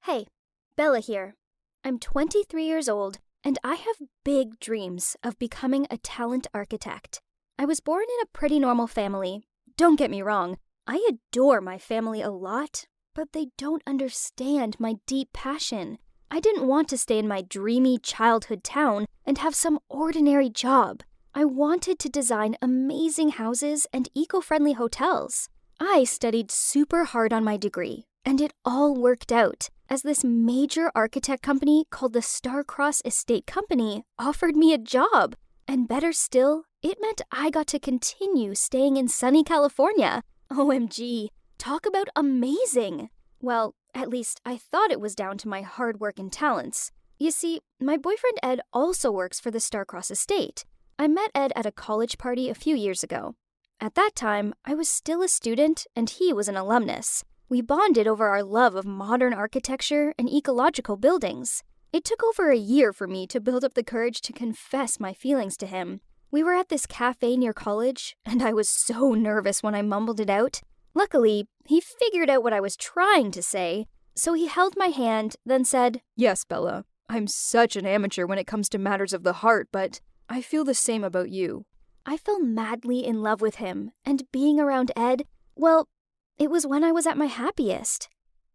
Hey, Bella here. I'm 23 years old, and I have big dreams of becoming a talent architect. I was born in a pretty normal family. Don't get me wrong, I adore my family a lot, but they don't understand my deep passion. I didn't want to stay in my dreamy childhood town and have some ordinary job. I wanted to design amazing houses and eco-friendly hotels. I studied super hard on my degree, and it all worked out, as this major architect company called the Starcross Estate Company offered me a job. And better still, it meant I got to continue staying in sunny California. OMG, talk about amazing! Well, at least I thought it was down to my hard work and talents. You see, my boyfriend Ed also works for the Starcross Estate. I met Ed at a college party a few years ago. At that time, I was still a student and he was an alumnus. We bonded over our love of modern architecture and ecological buildings. It took over a year for me to build up the courage to confess my feelings to him. We were at this cafe near college, and I was so nervous when I mumbled it out. Luckily, he figured out what I was trying to say, so he held my hand, then said, "Yes, Bella, I'm such an amateur when it comes to matters of the heart, but I feel the same about you." I fell madly in love with him, and being around Ed, well, it was when I was at my happiest.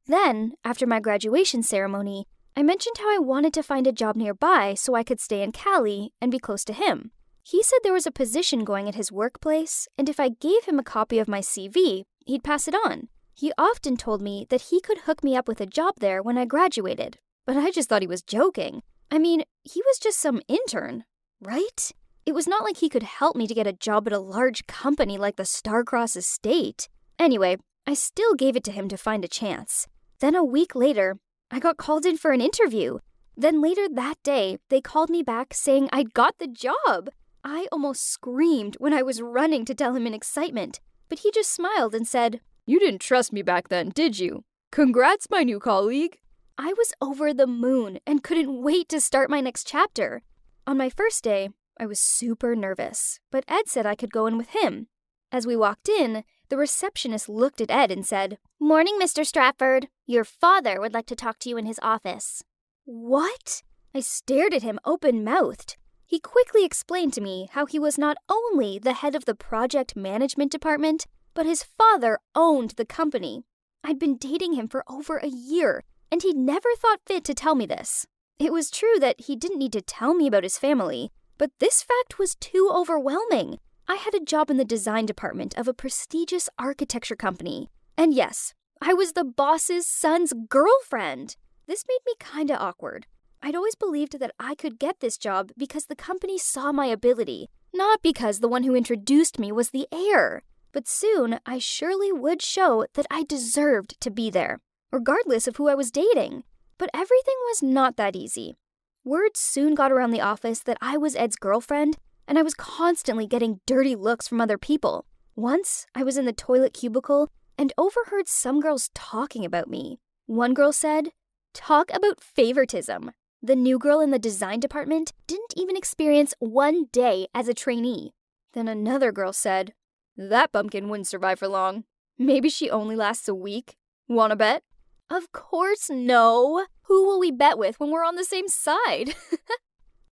Then, after my graduation ceremony, I mentioned how I wanted to find a job nearby so I could stay in Cali and be close to him. He said there was a position going at his workplace, and if I gave him a copy of my CV, he'd pass it on. He often told me that he could hook me up with a job there when I graduated, but I just thought he was joking. I mean, he was just some intern, right? It was not like he could help me to get a job at a large company like the Starcross Estate. Anyway, I still gave it to him to find a chance. Then a week later, I got called in for an interview. Then later that day, they called me back saying I'd got the job. I almost screamed when I was running to tell him in excitement, but he just smiled and said, "You didn't trust me back then, did you? Congrats, my new colleague." I was over the moon and couldn't wait to start my next chapter. On my first day, I was super nervous, but Ed said I could go in with him. As we walked in, the receptionist looked at Ed and said, "Morning, Mr. Stratford. Your father would like to talk to you in his office." What? I stared at him open-mouthed. He quickly explained to me how he was not only the head of the project management department, but his father owned the company. I'd been dating him for over a year, and he never thought fit to tell me this. It was true that he didn't need to tell me about his family, but this fact was too overwhelming. I had a job in the design department of a prestigious architecture company. And yes, I was the boss's son's girlfriend. This made me kinda awkward. I'd always believed that I could get this job because the company saw my ability, not because the one who introduced me was the heir. But soon, I surely would show that I deserved to be there, regardless of who I was dating. But everything was not that easy. Word soon got around the office that I was Ed's girlfriend, and I was constantly getting dirty looks from other people. Once, I was in the toilet cubicle and overheard some girls talking about me. One girl said, "Talk about favoritism. The new girl in the design department didn't even experience one day as a trainee." Then another girl said, "That bumpkin wouldn't survive for long. Maybe she only lasts a week. Wanna bet?" Of course no. Who will we bet with when we're on the same side?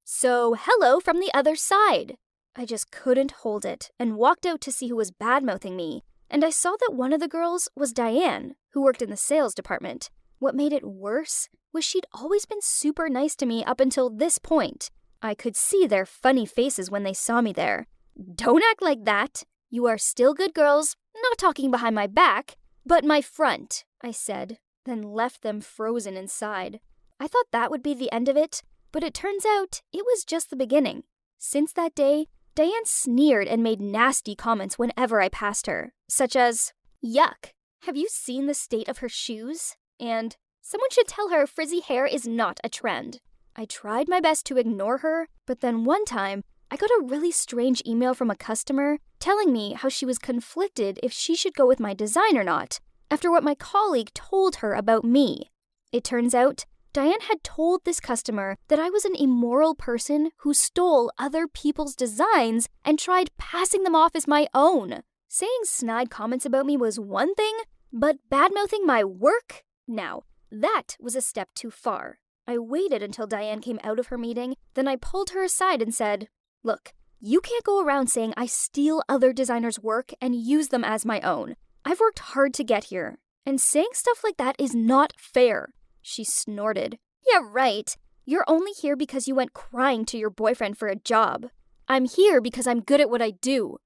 So, hello from the other side. I just couldn't hold it and walked out to see who was bad-mouthing me. And I saw that one of the girls was Diane, who worked in the sales department. What made it worse was she'd always been super nice to me up until this point. I could see their funny faces when they saw me there. "Don't act like that. You are still good girls, not talking behind my back, but my front," I said, then left them frozen inside. I thought that would be the end of it, but it turns out it was just the beginning. Since that day, Diane sneered and made nasty comments whenever I passed her, such as, "Yuck, have you seen the state of her shoes?" And, "Someone should tell her frizzy hair is not a trend." I tried my best to ignore her, but then one time, I got a really strange email from a customer telling me how she was conflicted if she should go with my design or not, after what my colleague told her about me. It turns out, Diane had told this customer that I was an immoral person who stole other people's designs and tried passing them off as my own. Saying snide comments about me was one thing, but bad-mouthing my work? Now, That was a step too far. I waited until Diane came out of her meeting, then I pulled her aside and said, "Look, you can't go around saying I steal other designers' work and use them as my own. I've worked hard to get here, and saying stuff like that is not fair." She snorted. "Yeah, right. You're only here because you went crying to your boyfriend for a job. I'm here because I'm good at what I do."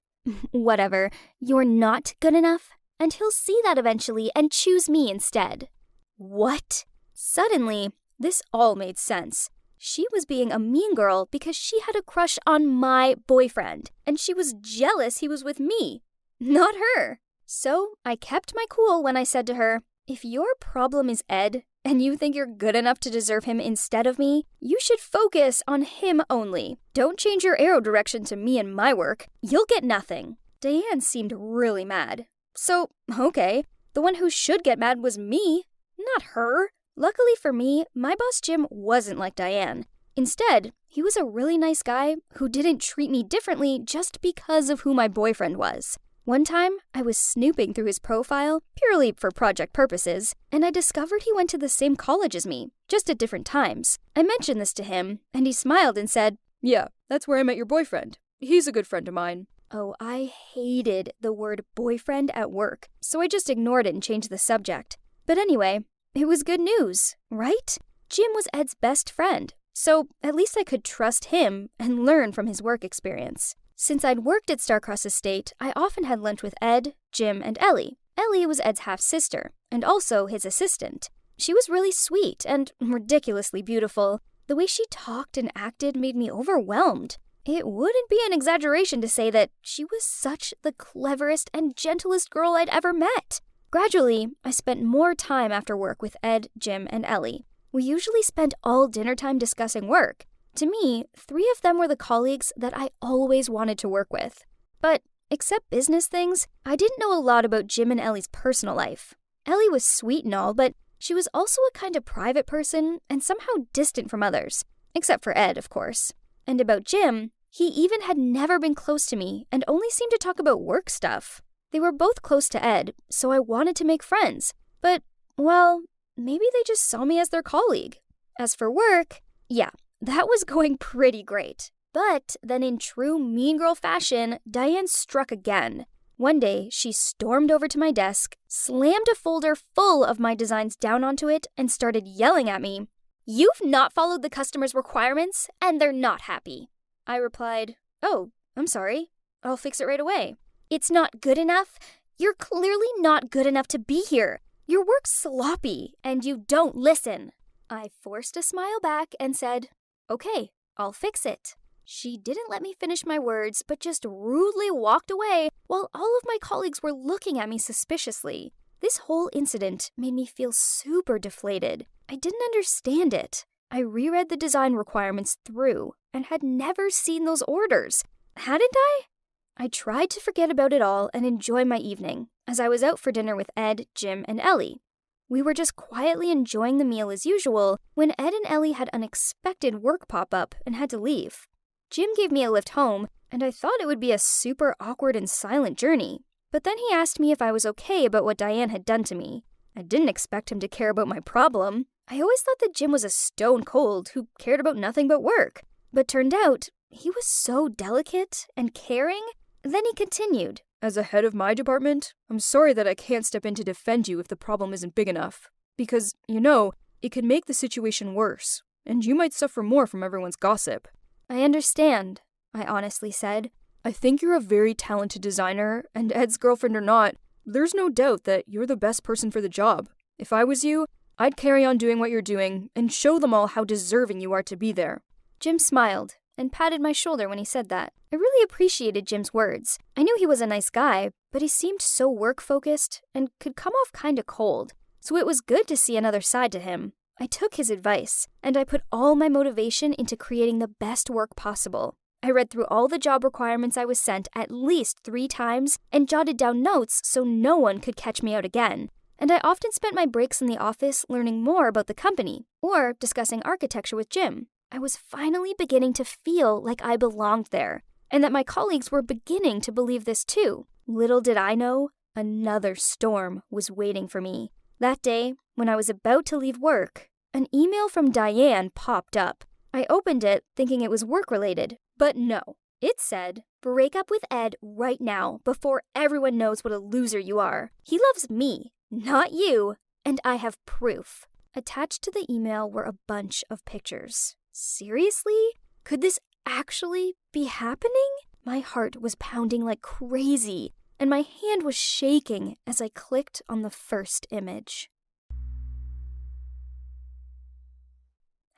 "Whatever. You're not good enough, and he'll see that eventually and choose me instead." What? Suddenly, this all made sense. She was being a mean girl because she had a crush on my boyfriend, and she was jealous he was with me, not her. So I kept my cool when I said to her, "If your problem is Ed, and you think you're good enough to deserve him instead of me, you should focus on him only. Don't change your arrow direction to me and my work. You'll get nothing." Diane seemed really mad. So, okay, the one who should get mad was me, not her. Luckily for me, my boss Jim wasn't like Diane. Instead, he was a really nice guy who didn't treat me differently just because of who my boyfriend was. One time, I was snooping through his profile, purely for project purposes, and I discovered he went to the same college as me, just at different times. I mentioned this to him, and he smiled and said, "Yeah, that's where I met your boyfriend. He's a good friend of mine." Oh, I hated the word boyfriend at work, so I just ignored it and changed the subject. But anyway, it was good news, right? Jim was Ed's best friend, so at least I could trust him and learn from his work experience. Since I'd worked at Starcross Estate, I often had lunch with Ed, Jim, and Ellie. Ellie was Ed's half-sister, and also his assistant. She was really sweet and ridiculously beautiful. The way she talked and acted made me overwhelmed. It wouldn't be an exaggeration to say that she was such the cleverest and gentlest girl I'd ever met. Gradually, I spent more time after work with Ed, Jim, and Ellie. We usually spent all dinner time discussing work. To me, 3 of them were the colleagues that I always wanted to work with. But, except business things, I didn't know a lot about Jim and Ellie's personal life. Ellie was sweet and all, but she was also a kind of private person and somehow distant from others. Except for Ed, of course. And about Jim, he even had never been close to me and only seemed to talk about work stuff. They were both close to Ed, so I wanted to make friends. But, well, maybe they just saw me as their colleague. As for work, yeah, that was going pretty great. But then in true mean girl fashion, Diane struck again. One day, she stormed over to my desk, slammed a folder full of my designs down onto it, and started yelling at me. "You've not followed the customer's requirements, and they're not happy." I replied, "Oh, I'm sorry. I'll fix it right away." "It's not good enough? You're clearly not good enough to be here. Your work's sloppy, and you don't listen." I forced a smile back and said, "Okay, I'll fix it." She didn't let me finish my words, but just rudely walked away while all of my colleagues were looking at me suspiciously. This whole incident made me feel super deflated. I didn't understand it. I reread the design requirements through and had never seen those orders. Hadn't I? I tried to forget about it all and enjoy my evening, as I was out for dinner with Ed, Jim, and Ellie. We were just quietly enjoying the meal as usual when Ed and Ellie had unexpected work pop up and had to leave. Jim gave me a lift home, and I thought it would be a super awkward and silent journey. But then he asked me if I was okay about what Diane had done to me. I didn't expect him to care about my problem. I always thought that Jim was a stone cold who cared about nothing but work. But turned out, he was so delicate and caring. Then he continued, "As a head of my department, I'm sorry that I can't step in to defend you if the problem isn't big enough. Because, it could make the situation worse, and you might suffer more from everyone's gossip." "I understand," I honestly said. "I think you're a very talented designer, and Ed's girlfriend or not, there's no doubt that you're the best person for the job. If I was you, I'd carry on doing what you're doing and show them all how deserving you are to be there." Jim smiled and patted my shoulder when he said that. I really appreciated Jim's words. I knew he was a nice guy, but he seemed so work-focused and could come off kinda cold, so it was good to see another side to him. I took his advice, and I put all my motivation into creating the best work possible. I read through all the job requirements I was sent at least 3 times and jotted down notes so no one could catch me out again. And I often spent my breaks in the office learning more about the company or discussing architecture with Jim. I was finally beginning to feel like I belonged there, and that my colleagues were beginning to believe this too. Little did I know, another storm was waiting for me. That day, When I was about to leave work, an email from Diane popped up. I opened it thinking it was work-related, but no. It said, "Break up with Ed right now before everyone knows what a loser you are. He loves me, not you, and I have proof." Attached to the email were a bunch of pictures. Seriously? Could this actually be happening? My heart was pounding like crazy, and my hand was shaking as I clicked on the first image.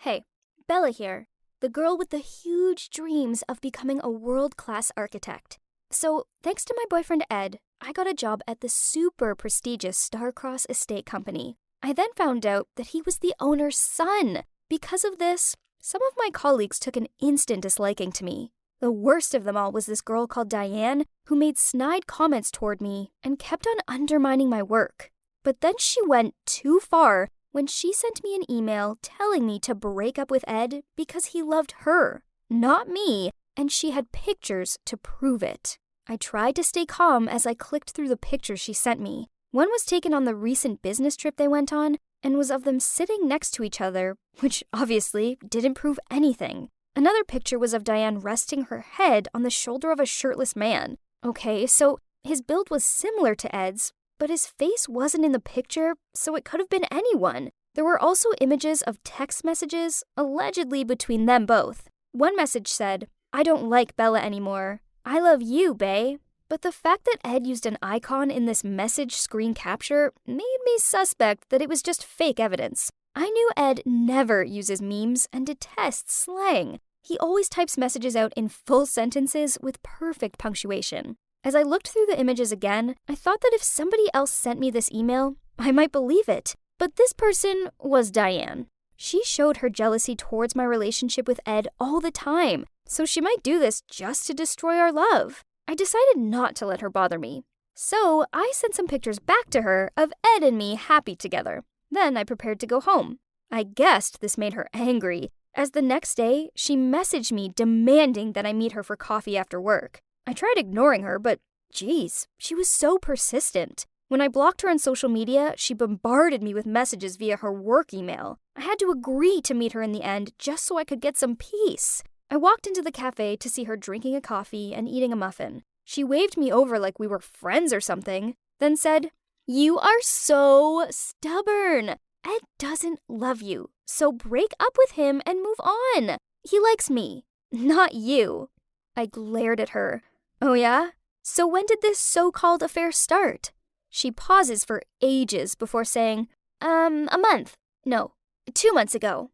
Hey, Bella here, the girl with the huge dreams of becoming a world-class architect. So, thanks to my boyfriend Ed, I got a job at the super prestigious Starcross Estate Company. I then found out that he was the owner's son. Because of this, some of my colleagues took an instant disliking to me. The worst of them all was this girl called Diane, who made snide comments toward me and kept on undermining my work. But then she went too far when she sent me an email telling me to break up with Ed because he loved her, not me, and she had pictures to prove it. I tried to stay calm as I clicked through the pictures she sent me. One was taken on the recent business trip they went on and was of them sitting next to each other, which obviously didn't prove anything. Another picture was of Diane resting her head on the shoulder of a shirtless man. Okay, so his build was similar to Ed's, but his face wasn't in the picture, so it could have been anyone. There were also images of text messages, allegedly between them both. One message said, "I don't like Bella anymore. I love you, bae." But the fact that Ed used an icon in this message screen capture made me suspect that it was just fake evidence. I knew Ed never uses memes and detests slang. He always types messages out in full sentences with perfect punctuation. As I looked through the images again, I thought that if somebody else sent me this email, I might believe it. But this person was Diane. She showed her jealousy towards my relationship with Ed all the time, so she might do this just to destroy our love. I decided not to let her bother me. So I sent some pictures back to her of Ed and me happy together. Then I prepared to go home. I guessed this made her angry, as the next day she messaged me demanding that I meet her for coffee after work. I tried ignoring her, but geez, she was so persistent. When I blocked her on social media, she bombarded me with messages via her work email. I had to agree to meet her in the end just so I could get some peace. I walked into the cafe to see her drinking a coffee and eating a muffin. She waved me over like we were friends or something, then said, "You are so stubborn. Ed doesn't love you, so break up with him and move on. He likes me, not you." I glared at her. "Oh yeah? So when did this so-called affair start?" She pauses for ages before saying, a month. No, 2 months ago."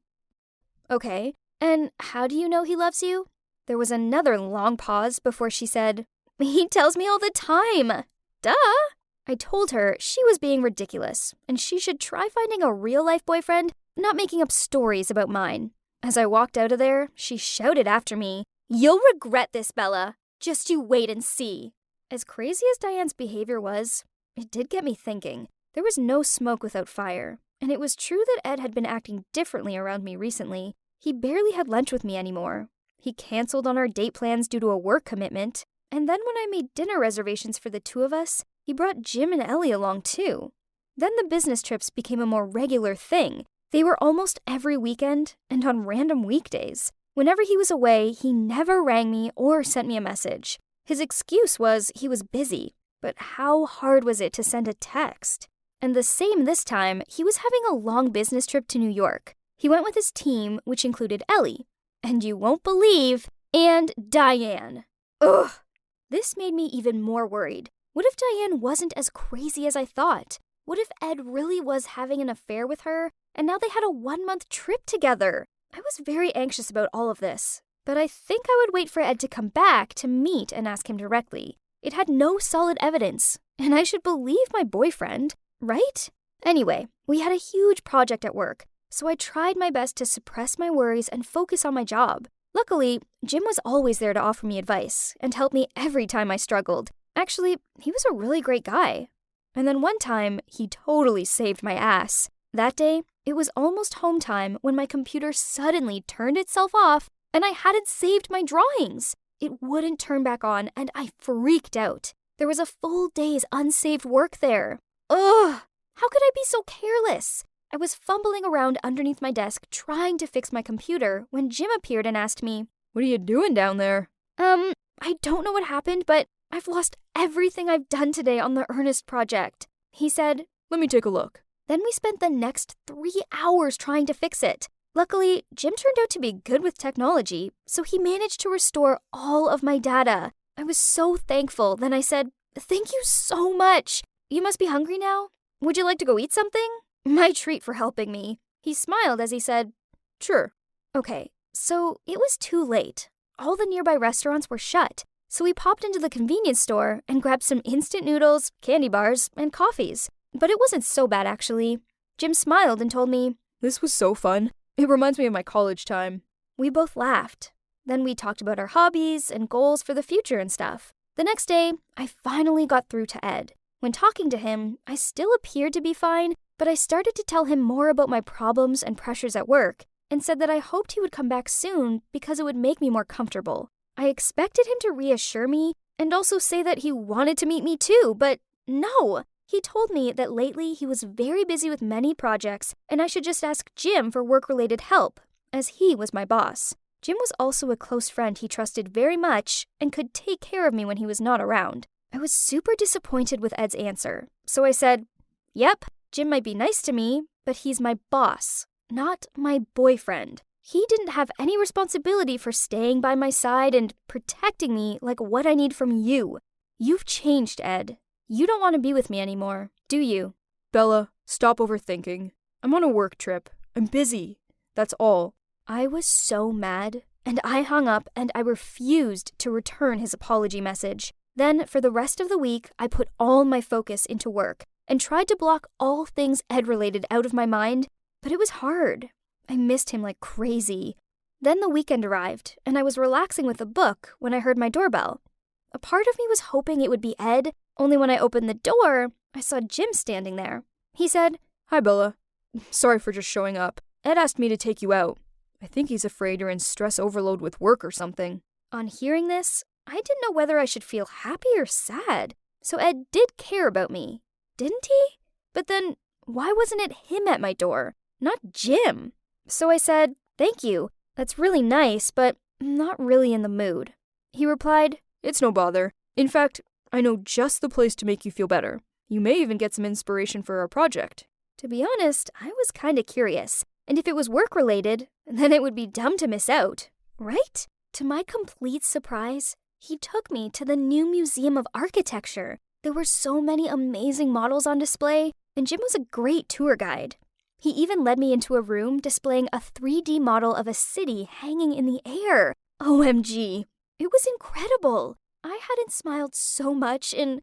"Okay. And how do you know he loves you?" There was another long pause before she said, "He tells me all the time." Duh! I told her she was being ridiculous, and she should try finding a real-life boyfriend, not making up stories about mine. As I walked out of there, she shouted after me, "You'll regret this, Bella. Just you wait and see." As crazy as Diane's behavior was, it did get me thinking. There was no smoke without fire, and it was true that Ed had been acting differently around me recently. He barely had lunch with me anymore. He canceled on our date plans due to a work commitment. And then when I made dinner reservations for the two of us, he brought Jim and Ellie along too. Then the business trips became a more regular thing. They were almost every weekend and on random weekdays. Whenever he was away, he never rang me or sent me a message. His excuse was he was busy. But how hard was it to send a text? And the same this time, he was having a long business trip to New York. He went with his team, which included Ellie. And you won't believe, and Diane. Ugh! This made me even more worried. What if Diane wasn't as crazy as I thought? What if Ed really was having an affair with her, and now they had a 1-month trip together? I was very anxious about all of this, but I think I would wait for Ed to come back to meet and ask him directly. It had no solid evidence, and I should believe my boyfriend, right? Anyway, we had a huge project at work, so I tried my best to suppress my worries and focus on my job. Luckily, Jim was always there to offer me advice and help me every time I struggled. Actually, he was a really great guy. And then one time, he totally saved my ass. That day, it was almost home time when my computer suddenly turned itself off and I hadn't saved my drawings. It wouldn't turn back on and I freaked out. There was a full day's unsaved work there. Ugh! How could I be so careless? I was fumbling around underneath my desk trying to fix my computer when Jim appeared and asked me, What are you doing down there? I don't know what happened, but I've lost everything I've done today on the Ernest project. He said, Let me take a look. Then we spent the next 3 hours trying to fix it. Luckily, Jim turned out to be good with technology, so he managed to restore all of my data. I was so thankful. Then I said, Thank you so much. You must be hungry now? Would you like to go eat something? My treat for helping me. He smiled as he said, Sure. Okay, so it was too late. All the nearby restaurants were shut, so we popped into the convenience store and grabbed some instant noodles, candy bars, and coffees. But it wasn't so bad, actually. Jim smiled and told me, This was so fun. It reminds me of my college time. We both laughed. Then we talked about our hobbies and goals for the future and stuff. The next day, I finally got through to Ed. When talking to him, I still appeared to be fine, but I started to tell him more about my problems and pressures at work, and said that I hoped he would come back soon because it would make me more comfortable. I expected him to reassure me and also say that he wanted to meet me too, but no. He told me that lately he was very busy with many projects and I should just ask Jim for work-related help, as he was my boss. Jim was also a close friend he trusted very much and could take care of me when he was not around. I was super disappointed with Ed's answer, so I said, Yep, Jim might be nice to me, but he's my boss, not my boyfriend. He didn't have any responsibility for staying by my side and protecting me like what I need from you. You've changed, Ed. You don't want to be with me anymore, do you? Bella, stop overthinking. I'm on a work trip. I'm busy. That's all. I was so mad, and I hung up and I refused to return his apology message. Then, for the rest of the week, I put all my focus into work and tried to block all things Ed-related out of my mind, but it was hard. I missed him like crazy. Then the weekend arrived, and I was relaxing with a book when I heard my doorbell. A part of me was hoping it would be Ed, only when I opened the door, I saw Jim standing there. He said, Hi, Bella. Sorry for just showing up. Ed asked me to take you out. I think he's afraid you're in stress overload with work or something. On hearing this, I didn't know whether I should feel happy or sad. So Ed did care about me, didn't he? But then, why wasn't it him at my door, not Jim? So I said, Thank you. That's really nice, but I'm not really in the mood. He replied, It's no bother. In fact, I know just the place to make you feel better. You may even get some inspiration for our project. To be honest, I was kind of curious. And if it was work-related, then it would be dumb to miss out, right? To my complete surprise, he took me to the new Museum of Architecture. There were so many amazing models on display, and Jim was a great tour guide. He even led me into a room displaying a 3D model of a city hanging in the air. OMG! It was incredible! I hadn't smiled so much in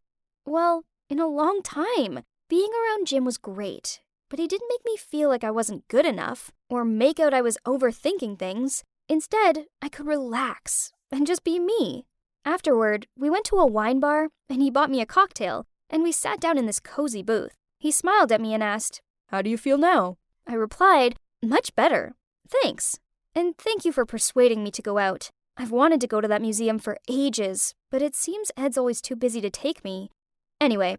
a long time. Being around Jim was great, but he didn't make me feel like I wasn't good enough or make out I was overthinking things. Instead, I could relax and just be me. Afterward, we went to a wine bar and he bought me a cocktail and we sat down in this cozy booth. He smiled at me and asked, How do you feel now? I replied, Much better. Thanks. And thank you for persuading me to go out. I've wanted to go to that museum for ages, but it seems Ed's always too busy to take me. Anyway,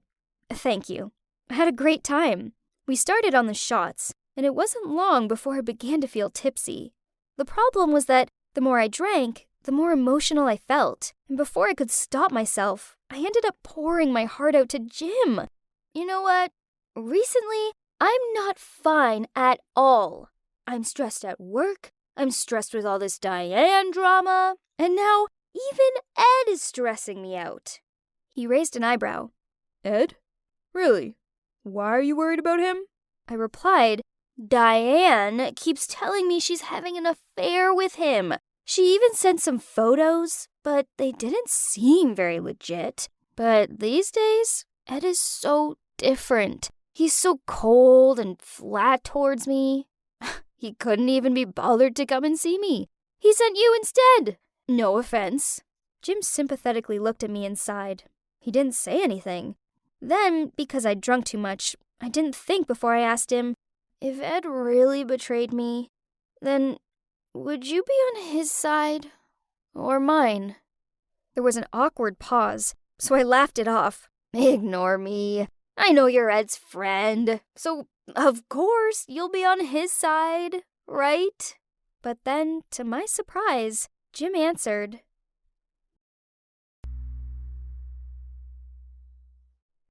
thank you. I had a great time. We started on the shots, and it wasn't long before I began to feel tipsy. The problem was that the more I drank, the more emotional I felt, and before I could stop myself, I ended up pouring my heart out to Jim. You know what? Recently, I'm not fine at all. I'm stressed at work. I'm stressed with all this Diane drama, and now even Ed is stressing me out. He raised an eyebrow. Ed? Really? Why are you worried about him? I replied, Diane keeps telling me she's having an affair with him. She even sent some photos, but they didn't seem very legit. But these days, Ed is so different. He's so cold and flat towards me. He couldn't even be bothered to come and see me. He sent you instead. No offense. Jim sympathetically looked at me and sighed. He didn't say anything. Then, because I'd drunk too much, I didn't think before I asked him, if Ed really betrayed me, then would you be on his side or mine? There was an awkward pause, so I laughed it off. Ignore me. I know you're Ed's friend, so Of course, you'll be on his side, right? But then, to my surprise, Jim answered,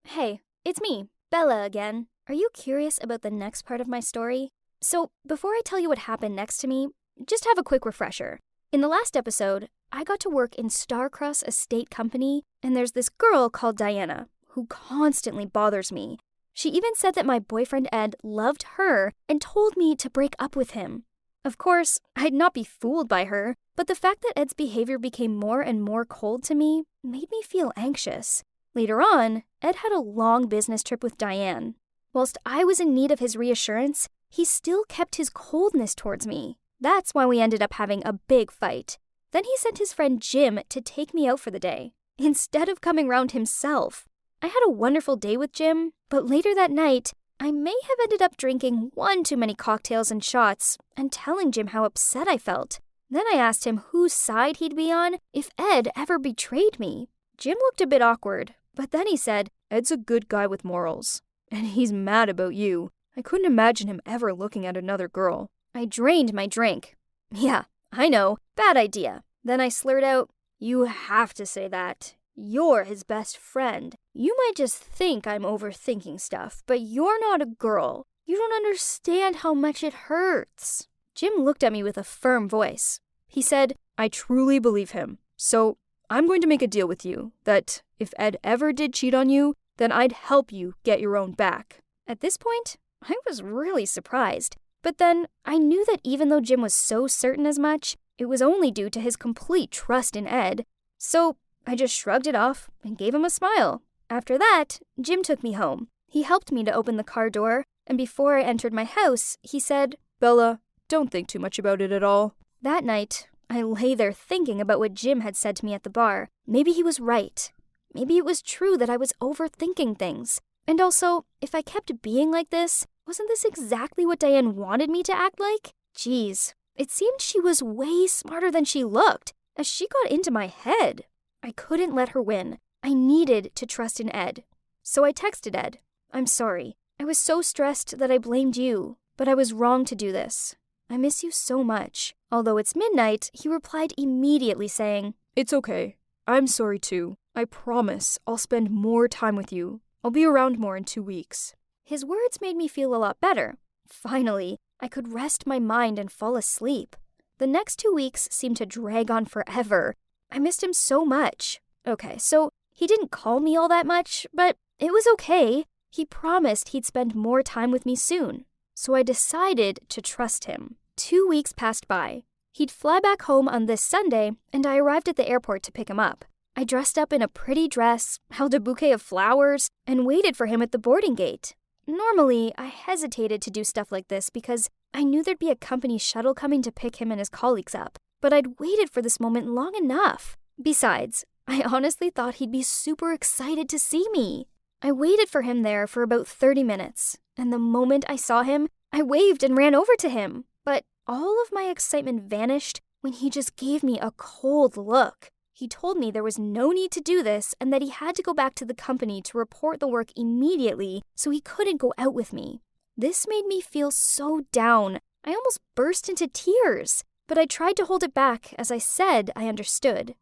"Hey, it's me, Bella again. Are you curious about the next part of my story? So, before I tell you what happened next to me, just have a quick refresher. In the last episode, I got to work in Starcross Estate Company, and there's this girl called Diana who constantly bothers me. She even said that my boyfriend Ed loved her and told me to break up with him. Of course, I'd not be fooled by her, but the fact that Ed's behavior became more and more cold to me made me feel anxious. Later on, Ed had a long business trip with Diane. Whilst I was in need of his reassurance, he still kept his coldness towards me. That's why we ended up having a big fight. Then he sent his friend Jim to take me out for the day, instead of coming round himself. I had a wonderful day with Jim, but later that night, I may have ended up drinking one too many cocktails and shots and telling Jim how upset I felt. Then I asked him whose side he'd be on if Ed ever betrayed me. Jim looked a bit awkward, but then he said, Ed's a good guy with morals, and he's mad about you. I couldn't imagine him ever looking at another girl. I drained my drink. Yeah, I know, bad idea. Then I slurred out, "You have to say that. You're his best friend. You might just think I'm overthinking stuff, but you're not a girl. You don't understand how much it hurts." Jim looked at me with a firm voice. He said, I truly believe him. So I'm going to make a deal with you that if Ed ever did cheat on you, then I'd help you get your own back. At this point, I was really surprised. But then I knew that even though Jim was so certain as much, it was only due to his complete trust in Ed. So I just shrugged it off and gave him a smile. After that, Jim took me home. He helped me to open the car door, and before I entered my house, he said, Bella, don't think too much about it at all. That night, I lay there thinking about what Jim had said to me at the bar. Maybe he was right. Maybe it was true that I was overthinking things. And also, if I kept being like this, wasn't this exactly what Diane wanted me to act like? Geez, it seemed she was way smarter than she looked, as she got into my head. I couldn't let her win. I needed to trust in Ed. So I texted Ed. I'm sorry. I was so stressed that I blamed you, but I was wrong to do this. I miss you so much. Although it's midnight, he replied immediately saying, It's okay. I'm sorry too. I promise I'll spend more time with you. I'll be around more in 2 weeks. His words made me feel a lot better. Finally, I could rest my mind and fall asleep. The next 2 weeks seemed to drag on forever. I missed him so much. Okay, so he didn't call me all that much, but it was okay. He promised he'd spend more time with me soon. So I decided to trust him. 2 weeks passed by. He'd fly back home on this Sunday, and I arrived at the airport to pick him up. I dressed up in a pretty dress, held a bouquet of flowers, and waited for him at the boarding gate. Normally, I hesitated to do stuff like this because I knew there'd be a company shuttle coming to pick him and his colleagues up, but I'd waited for this moment long enough. Besides, I honestly thought he'd be super excited to see me. I waited for him there for about 30 minutes, and the moment I saw him, I waved and ran over to him. But all of my excitement vanished when he just gave me a cold look. He told me there was no need to do this and that he had to go back to the company to report the work immediately so he couldn't go out with me. This made me feel so down. I almost burst into tears, but I tried to hold it back as I said I understood.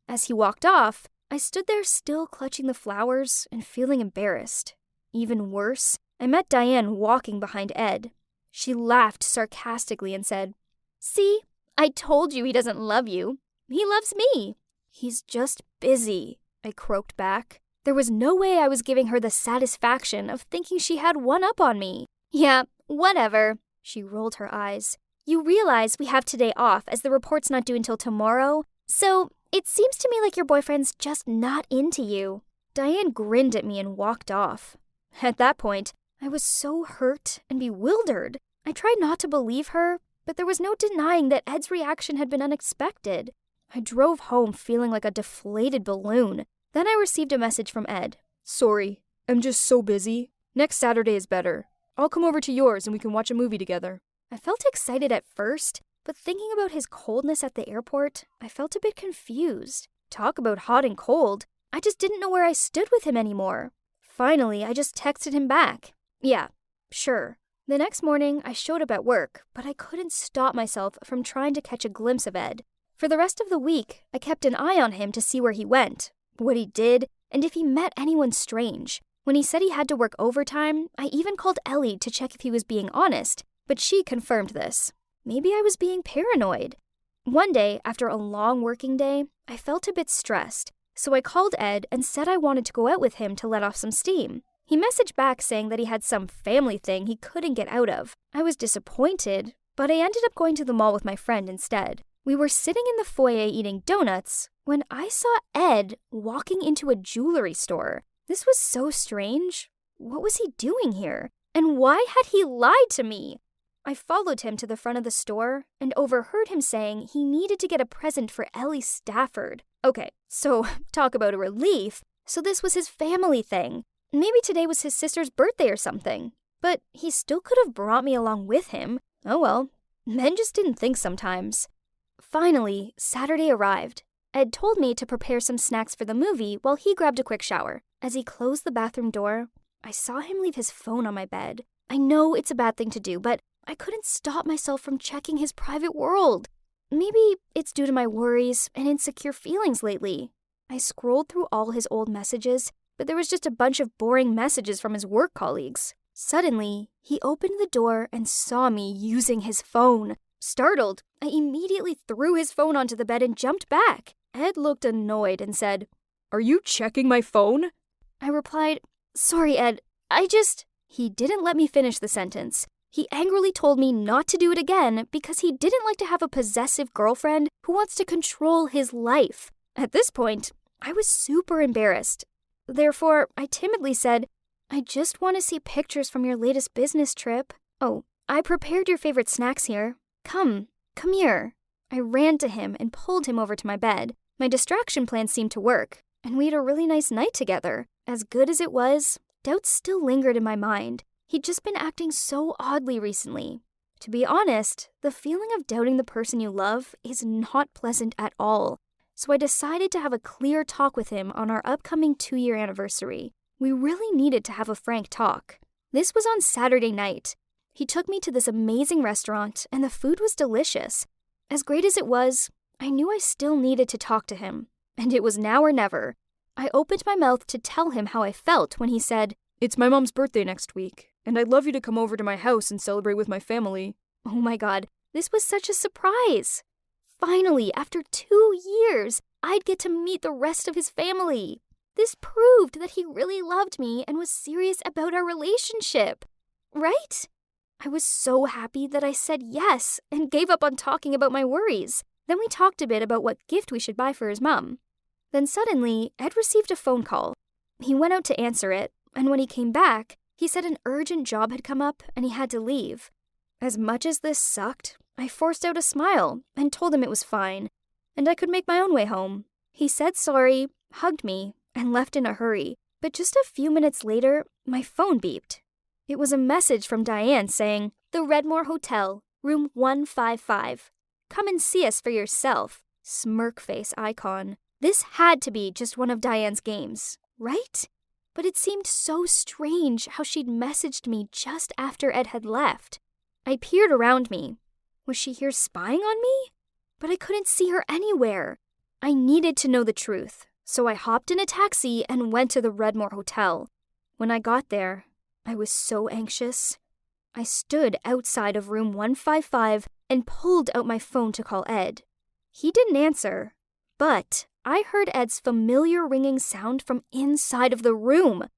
As he walked off, I stood there still clutching the flowers and feeling embarrassed. Even worse, I met Diane walking behind Ed. She laughed sarcastically and said, "See, I told you he doesn't love you. He loves me." "He's just busy," I croaked back. There was no way I was giving her the satisfaction of thinking she had one up on me. "Yeah, whatever." She rolled her eyes. "You realize we have today off as the report's not due until tomorrow, so it seems to me like your boyfriend's just not into you." Diane grinned at me and walked off. At that point, I was so hurt and bewildered. I tried not to believe her, but there was no denying that Ed's reaction had been unexpected. I drove home feeling like a deflated balloon. Then I received a message from Ed. Sorry, I'm just so busy. Next Saturday is better. I'll come over to yours and we can watch a movie together. I felt excited at first, but thinking about his coldness at the airport, I felt a bit confused. Talk about hot and cold. I just didn't know where I stood with him anymore. Finally, I just texted him back. Yeah, sure. The next morning, I showed up at work, but I couldn't stop myself from trying to catch a glimpse of Ed. For the rest of the week, I kept an eye on him to see where he went, what he did, and if he met anyone strange. When he said he had to work overtime, I even called Ellie to check if he was being honest, but she confirmed this. Maybe I was being paranoid. One day, after a long working day, I felt a bit stressed, so I called Ed and said I wanted to go out with him to let off some steam. He messaged back saying that he had some family thing he couldn't get out of. I was disappointed, but I ended up going to the mall with my friend instead. We were sitting in the foyer eating donuts when I saw Ed walking into a jewelry store. This was so strange. What was he doing here? And why had he lied to me? I followed him to the front of the store and overheard him saying he needed to get a present for Ellie Stafford. Okay, so talk about a relief. So this was his family thing. Maybe today was his sister's birthday or something. But he still could have brought me along with him. Oh well, men just didn't think sometimes. Finally, Saturday arrived. Ed told me to prepare some snacks for the movie while he grabbed a quick shower. As he closed the bathroom door, I saw him leave his phone on my bed. I know it's a bad thing to do, but I couldn't stop myself from checking his private world. Maybe it's due to my worries and insecure feelings lately. I scrolled through all his old messages, but there was just a bunch of boring messages from his work colleagues. Suddenly, he opened the door and saw me using his phone. Startled, I immediately threw his phone onto the bed and jumped back. Ed looked annoyed and said, "Are you checking my phone?" I replied, "Sorry, Ed, He didn't let me finish the sentence. He angrily told me not to do it again because he didn't like to have a possessive girlfriend who wants to control his life. At this point, I was super embarrassed. Therefore, I timidly said, "I just want to see pictures from your latest business trip. Oh, I prepared your favorite snacks here. Come here." I ran to him and pulled him over to my bed. My distraction plan seemed to work, and we had a really nice night together. As good as it was, doubts still lingered in my mind. He'd just been acting so oddly recently. To be honest, the feeling of doubting the person you love is not pleasant at all. So I decided to have a clear talk with him on our upcoming 2-year anniversary. We really needed to have a frank talk. This was on Saturday night. He took me to this amazing restaurant, and the food was delicious. As great as it was, I knew I still needed to talk to him, and it was now or never. I opened my mouth to tell him how I felt when he said, "It's my mom's birthday next week, and I'd love you to come over to my house and celebrate with my family." Oh my God, this was such a surprise. Finally, after 2 years, I'd get to meet the rest of his family. This proved that he really loved me and was serious about our relationship. Right? I was so happy that I said yes and gave up on talking about my worries. Then we talked a bit about what gift we should buy for his mom. Then suddenly, Ed received a phone call. He went out to answer it, and when he came back, he said an urgent job had come up and he had to leave. As much as this sucked, I forced out a smile and told him it was fine, and I could make my own way home. He said sorry, hugged me, and left in a hurry. But just a few minutes later, my phone beeped. It was a message from Diane saying, "The Redmore Hotel, room 155. Come and see us for yourself." Smirk face icon. This had to be just one of Diane's games, right? But it seemed so strange how she'd messaged me just after Ed had left. I peered around me. Was she here spying on me? But I couldn't see her anywhere. I needed to know the truth, so I hopped in a taxi and went to the Redmore Hotel. When I got there, I was so anxious. I stood outside of room 155 and pulled out my phone to call Ed. He didn't answer, but I heard Ed's familiar ringing sound from inside of the room.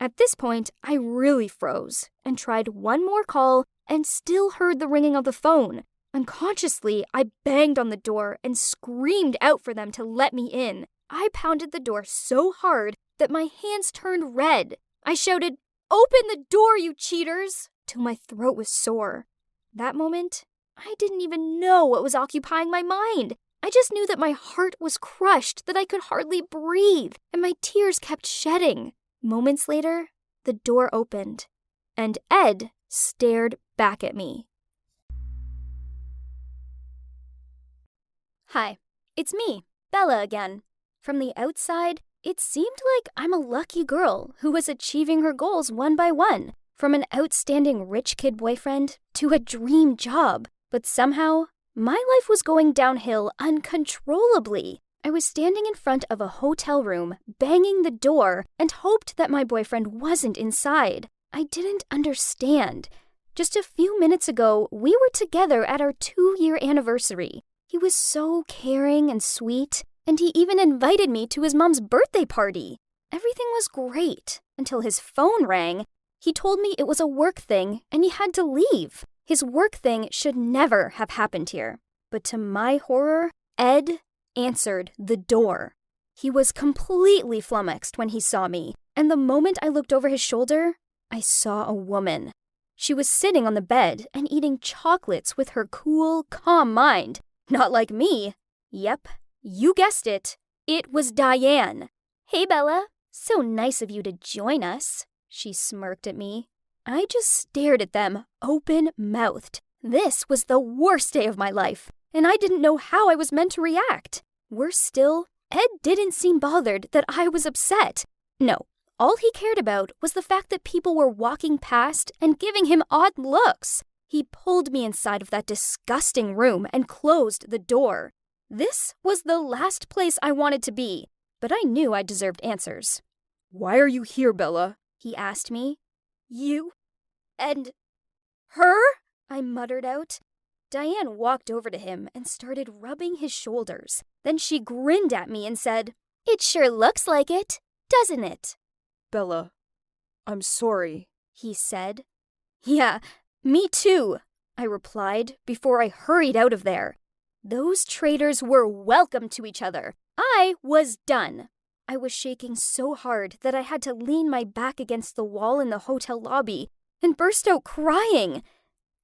At this point, I really froze and tried one more call and still heard the ringing of the phone. Unconsciously, I banged on the door and screamed out for them to let me in. I pounded the door so hard that my hands turned red. I shouted, "Open the door, you cheaters!" till my throat was sore. That moment, I didn't even know what was occupying my mind. I just knew that my heart was crushed, that I could hardly breathe, and my tears kept shedding. Moments later, the door opened, and Ed stared back at me. Hi, it's me, Bella again. From the outside, it seemed like I'm a lucky girl who was achieving her goals one by one, From an outstanding rich kid boyfriend to a dream job. But somehow, my life was going downhill uncontrollably. I was standing in front of a hotel room, banging the door, and hoped that my boyfriend wasn't inside. I didn't understand. Just a few minutes ago, we were together at our 2-year anniversary. He was so caring and sweet, and he even invited me to his mom's birthday party. Everything was great until his phone rang. He told me it was a work thing and he had to leave. His work thing should never have happened here. But to my horror, Ed answered the door. He was completely flummoxed when he saw me, and the moment I looked over his shoulder, I saw a woman. She was sitting on the bed and eating chocolates with her cool, calm mind. Not like me. Yep, you guessed it. It was Diane. "Hey, Bella. So nice of you to join us," she smirked at me. I just stared at them, open-mouthed. This was the worst day of my life, and I didn't know how I was meant to react. Worse still, Ed didn't seem bothered that I was upset. No, all he cared about was the fact that people were walking past and giving him odd looks. He pulled me inside of that disgusting room and closed the door. This was the last place I wanted to be, but I knew I deserved answers. "Why are you here, Bella?" He asked me. "You and her?" I muttered out. Diane walked over to him and started rubbing his shoulders. Then she grinned at me and said, "It sure looks like it, doesn't it?" "Bella, I'm sorry," he said. "Yeah, me too," I replied before I hurried out of there. Those traitors were welcome to each other. I was done. I was shaking so hard that I had to lean my back against the wall in the hotel lobby and burst out crying.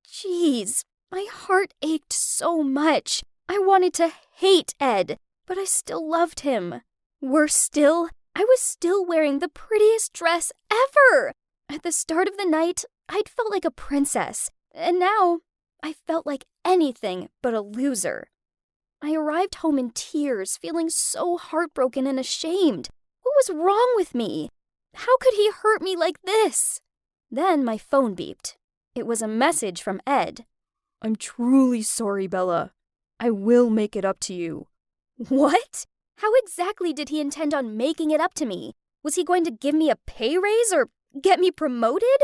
Jeez, my heart ached so much. I wanted to hate Ed, but I still loved him. Worse still, I was still wearing the prettiest dress ever. At the start of the night, I'd felt like a princess, and now I felt like anything but a loser. I arrived home in tears, feeling so heartbroken and ashamed. What was wrong with me? How could he hurt me like this? Then my phone beeped. It was a message from Ed. "I'm truly sorry, Bella. I will make it up to you." What? How exactly did he intend on making it up to me? Was he going to give me a pay raise or get me promoted?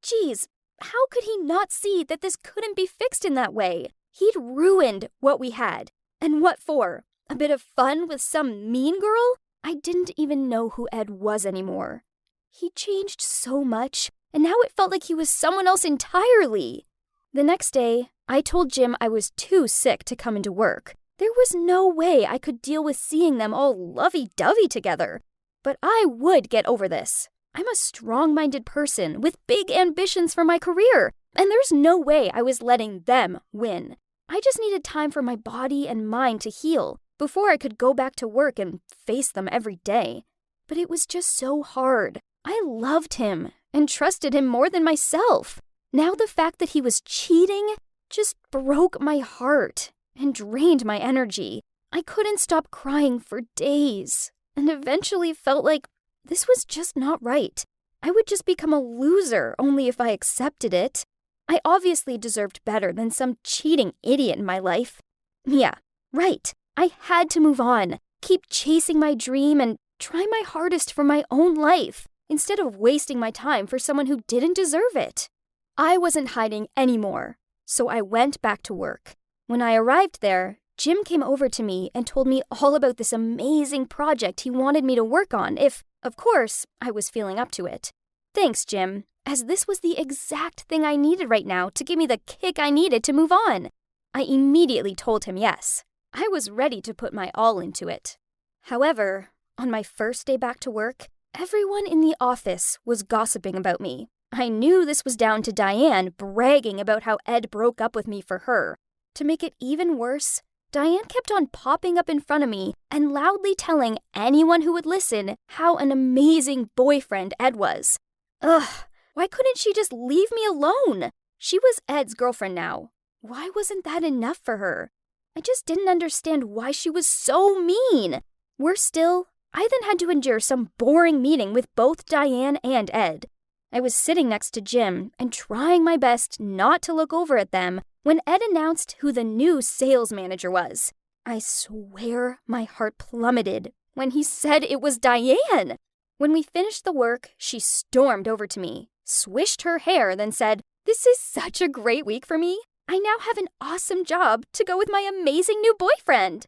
Geez, how could he not see that this couldn't be fixed in that way? He'd ruined what we had. And what for? A bit of fun with some mean girl? I didn't even know who Ed was anymore. He changed so much, and now it felt like he was someone else entirely. The next day, I told Jim I was too sick to come into work. There was no way I could deal with seeing them all lovey-dovey together. But I would get over this. I'm a strong-minded person with big ambitions for my career, and there's no way I was letting them win. I just needed time for my body and mind to heal before I could go back to work and face them every day. But it was just so hard. I loved him and trusted him more than myself. Now the fact that he was cheating just broke my heart and drained my energy. I couldn't stop crying for days and eventually felt like this was just not right. I would just become a loser only if I accepted it. I obviously deserved better than some cheating idiot in my life. Yeah, right. I had to move on, keep chasing my dream, and try my hardest for my own life, instead of wasting my time for someone who didn't deserve it. I wasn't hiding anymore, so I went back to work. When I arrived there, Jim came over to me and told me all about this amazing project he wanted me to work on if, of course, I was feeling up to it. Thanks, Jim, as this was the exact thing I needed right now to give me the kick I needed to move on. I immediately told him yes. I was ready to put my all into it. However, on my first day back to work, everyone in the office was gossiping about me. I knew this was down to Diane bragging about how Ed broke up with me for her. To make it even worse, Diane kept on popping up in front of me and loudly telling anyone who would listen how an amazing boyfriend Ed was. Ugh, why couldn't she just leave me alone? She was Ed's girlfriend now. Why wasn't that enough for her? I just didn't understand why she was so mean. Worse still, I then had to endure some boring meeting with both Diane and Ed. I was sitting next to Jim and trying my best not to look over at them when Ed announced who the new sales manager was. I swear my heart plummeted when he said it was Diane. When we finished the work, she stormed over to me, swished her hair, then said, "This is such a great week for me. I now have an awesome job to go with my amazing new boyfriend."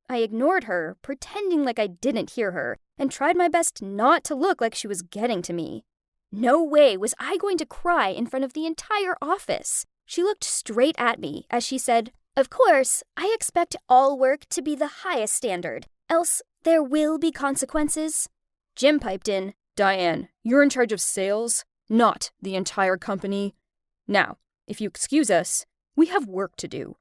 I ignored her, pretending like I didn't hear her, and tried my best not to look like she was getting to me. No way was I going to cry in front of the entire office. She looked straight at me as she said, "Of course, I expect all work to be the highest standard, else there will be consequences." Jim piped in, "Diane, you're in charge of sales, not the entire company. Now, if you excuse us, we have work to do."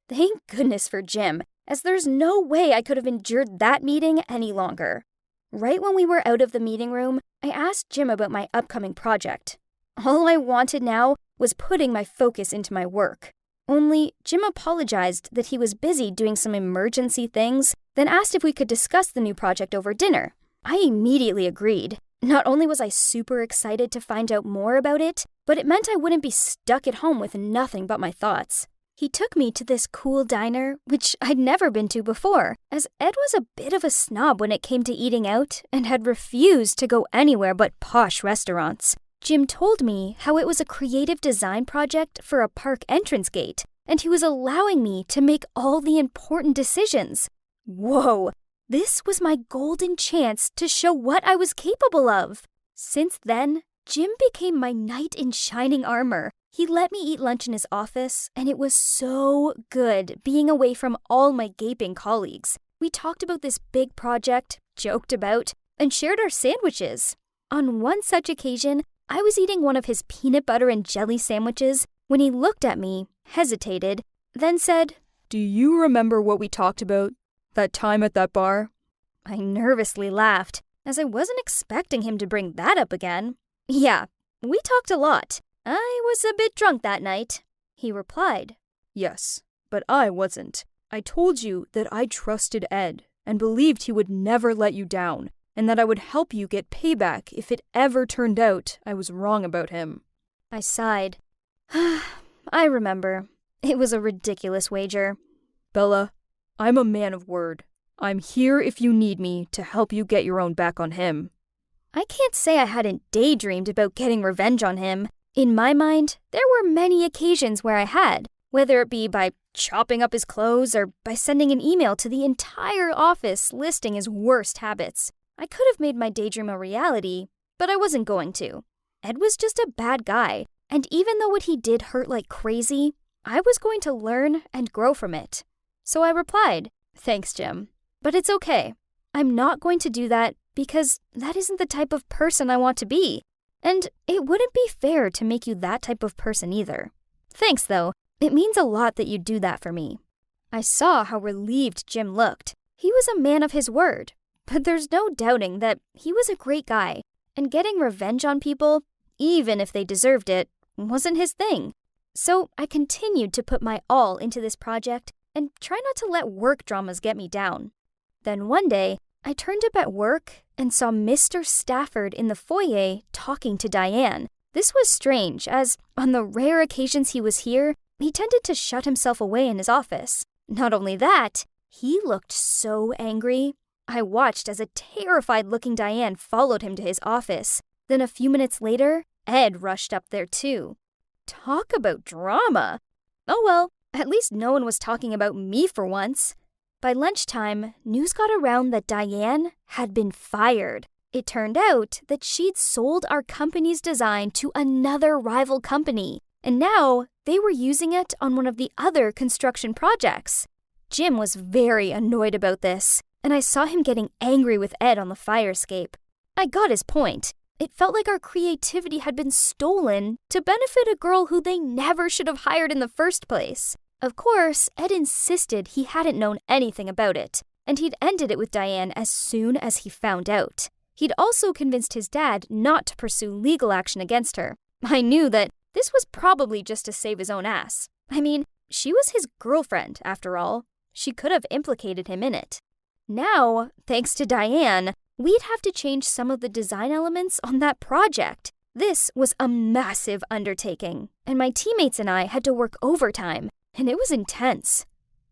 Thank goodness for Jim, as there's no way I could have endured that meeting any longer. Right when we were out of the meeting room, I asked Jim about my upcoming project. All I wanted now was putting my focus into my work. Only Jim apologized that he was busy doing some emergency things, then asked if we could discuss the new project over dinner. I immediately agreed. Not only was I super excited to find out more about it, but it meant I wouldn't be stuck at home with nothing but my thoughts. He took me to this cool diner, which I'd never been to before, as Ed was a bit of a snob when it came to eating out and had refused to go anywhere but posh restaurants. Jim told me how it was a creative design project for a park entrance gate, and he was allowing me to make all the important decisions. Whoa! This was my golden chance to show what I was capable of. Since then, Jim became my knight in shining armor. He let me eat lunch in his office, and it was so good being away from all my gaping colleagues. We talked about this big project, joked about, and shared our sandwiches. On one such occasion, I was eating one of his peanut butter and jelly sandwiches when he looked at me, hesitated, then said, "Do you remember what we talked about? That time at that bar?" I nervously laughed, as I wasn't expecting him to bring that up again. "Yeah, we talked a lot. I was a bit drunk that night," he replied. "Yes, but I wasn't. I told you that I trusted Ed and believed he would never let you down, and that I would help you get payback if it ever turned out I was wrong about him." I sighed. I remember. It was a ridiculous wager. "Bella, I'm a man of word. I'm here if you need me to help you get your own back on him." I can't say I hadn't daydreamed about getting revenge on him. In my mind, there were many occasions where I had, whether it be by chopping up his clothes or by sending an email to the entire office listing his worst habits. I could have made my daydream a reality, but I wasn't going to. Ed was just a bad guy, and even though what he did hurt like crazy, I was going to learn and grow from it. So I replied, "Thanks, Jim, but it's okay. I'm not going to do that because that isn't the type of person I want to be. And it wouldn't be fair to make you that type of person either. Thanks, though. It means a lot that you do that for me." I saw how relieved Jim looked. He was a man of his word. But there's no doubting that he was a great guy, and getting revenge on people, even if they deserved it, wasn't his thing. So I continued to put my all into this project and try not to let work dramas get me down. Then one day, I turned up at work and saw Mr. Stafford in the foyer talking to Diane. This was strange, as on the rare occasions he was here, he tended to shut himself away in his office. Not only that, he looked so angry. I watched as a terrified-looking Diane followed him to his office. Then a few minutes later, Ed rushed up there too. Talk about drama! Oh well, at least no one was talking about me for once. By lunchtime, news got around that Diane had been fired. It turned out that she'd sold our company's design to another rival company, and now they were using it on one of the other construction projects. Jim was very annoyed about this, and I saw him getting angry with Ed on the fire escape. I got his point. It felt like our creativity had been stolen to benefit a girl who they never should have hired in the first place. Of course, Ed insisted he hadn't known anything about it, and he'd ended it with Diane as soon as he found out. He'd also convinced his dad not to pursue legal action against her. I knew that this was probably just to save his own ass. I mean, she was his girlfriend, after all. She could have implicated him in it. Now, thanks to Diane, we'd have to change some of the design elements on that project. This was a massive undertaking, and my teammates and I had to work overtime, and it was intense.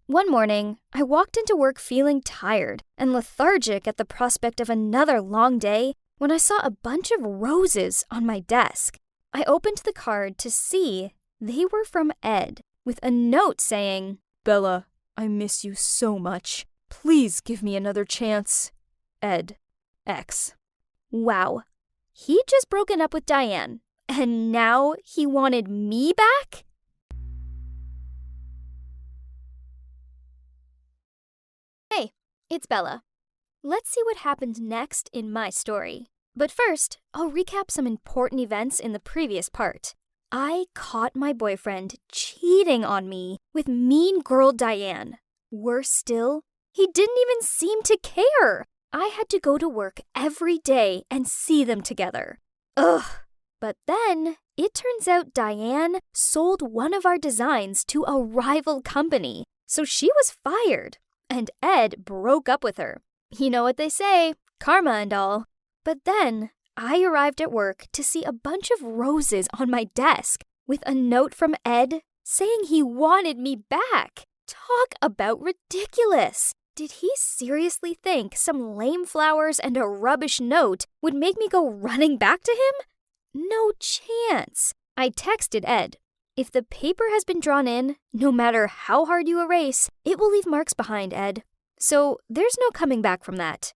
One morning, I walked into work feeling tired and lethargic at the prospect of another long day when I saw a bunch of roses on my desk. I opened the card to see they were from Ed, with a note saying, Bella, I miss you so much. Please give me another chance. Ed. X. Wow. He'd just broken up with Diane, and now he wanted me back? Hey, it's Bella. Let's see what happened next in my story. But first, I'll recap some important events in the previous part. I caught my boyfriend cheating on me with mean girl Diane. Worse still, he didn't even seem to care. I had to go to work every day and see them together. Ugh. But then, it turns out Diane sold one of our designs to a rival company, so she was fired, and Ed broke up with her. You know what they say, karma and all. But then, I arrived at work to see a bunch of roses on my desk with a note from Ed saying he wanted me back. Talk about ridiculous. Did he seriously think some lame flowers and a rubbish note would make me go running back to him? No chance. I texted Ed. If the paper has been drawn in, no matter how hard you erase, it will leave marks behind, Ed. So there's no coming back from that.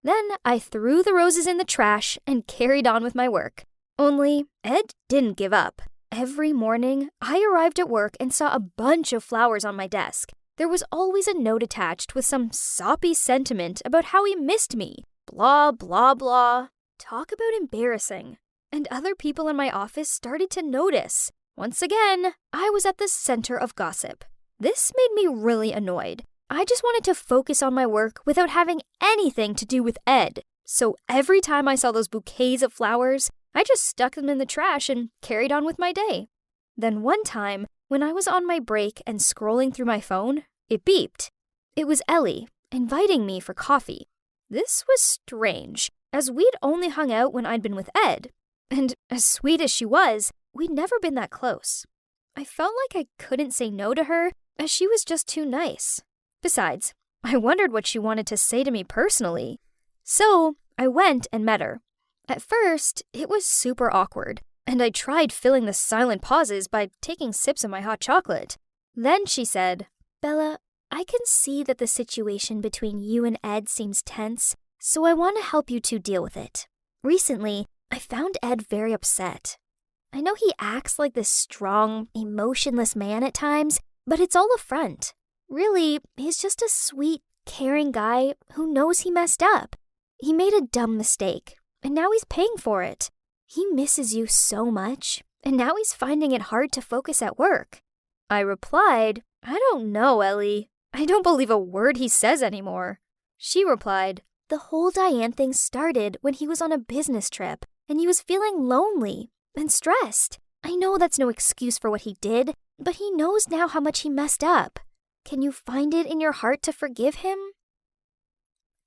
Then I threw the roses in the trash and carried on with my work. Only Ed didn't give up. Every morning, I arrived at work and saw a bunch of flowers on my desk. There was always a note attached with some soppy sentiment about how he missed me. Blah, blah, blah. Talk about embarrassing. And other people in my office started to notice. Once again, I was at the center of gossip. This made me really annoyed. I just wanted to focus on my work without having anything to do with Ed. So every time I saw those bouquets of flowers, I just stuck them in the trash and carried on with my day. Then one time, when I was on my break and scrolling through my phone, it beeped. It was Ellie, inviting me for coffee. This was strange, as we'd only hung out when I'd been with Ed. And as sweet as she was, we'd never been that close. I felt like I couldn't say no to her, as she was just too nice. Besides, I wondered what she wanted to say to me personally. So I went and met her. At first, it was super awkward, and I tried filling the silent pauses by taking sips of my hot chocolate. Then she said, Bella, I can see that the situation between you and Ed seems tense, so I want to help you two deal with it. Recently, I found Ed very upset. I know he acts like this strong, emotionless man at times, but it's all a front. Really, he's just a sweet, caring guy who knows he messed up. He made a dumb mistake, and now he's paying for it. He misses you so much, and now he's finding it hard to focus at work. I replied, I don't know, Ellie. I don't believe a word he says anymore. She replied, the whole Diane thing started when he was on a business trip, and he was feeling lonely and stressed. I know that's no excuse for what he did, but he knows now how much he messed up. Can you find it in your heart to forgive him?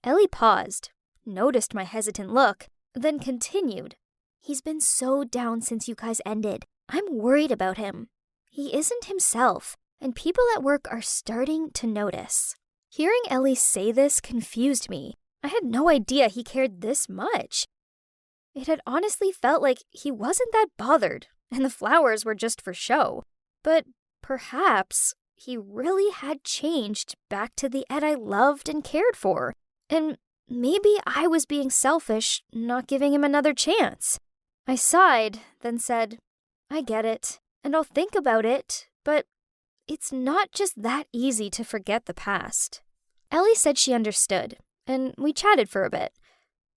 Ellie paused, noticed my hesitant look, then continued. He's been so down since you guys ended. I'm worried about him. He isn't himself, and people at work are starting to notice. Hearing Ellie say this confused me. I had no idea he cared this much. It had honestly felt like he wasn't that bothered, and the flowers were just for show. But perhaps he really had changed back to the Ed I loved and cared for. And maybe I was being selfish, not giving him another chance. I sighed, then said, I get it, and I'll think about it, but it's not just that easy to forget the past. Ellie said she understood, and we chatted for a bit.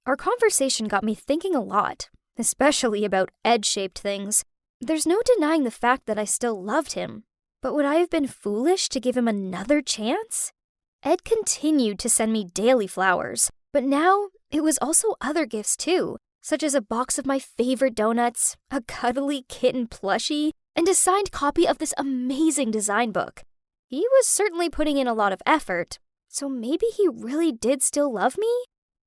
Our conversation got me thinking a lot, especially about Ed-shaped things. There's no denying the fact that I still loved him, but would I have been foolish to give him another chance? Ed continued to send me daily flowers, but now it was also other gifts too, such as a box of my favorite donuts, a cuddly kitten plushie, and a signed copy of this amazing design book. He was certainly putting in a lot of effort, so maybe he really did still love me?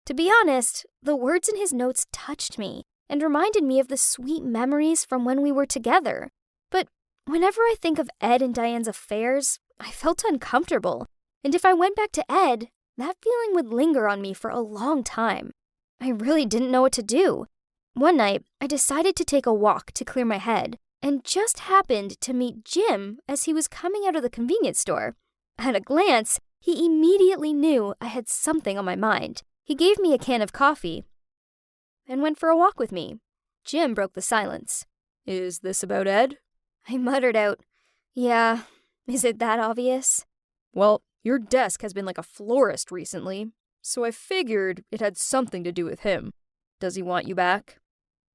To be honest, the words in his notes touched me, and reminded me of the sweet memories from when we were together. But whenever I think of Ed and Diane's affairs, I felt uncomfortable, and if I went back to Ed, that feeling would linger on me for a long time. I really didn't know what to do. One night, I decided to take a walk to clear my head, and just happened to meet Jim as he was coming out of the convenience store. At a glance, he immediately knew I had something on my mind. He gave me a can of coffee and went for a walk with me. Jim broke the silence. Is this about Ed? I muttered out, "Yeah, is it that obvious?" Well, your desk has been like a florist recently, so I figured it had something to do with him. Does he want you back?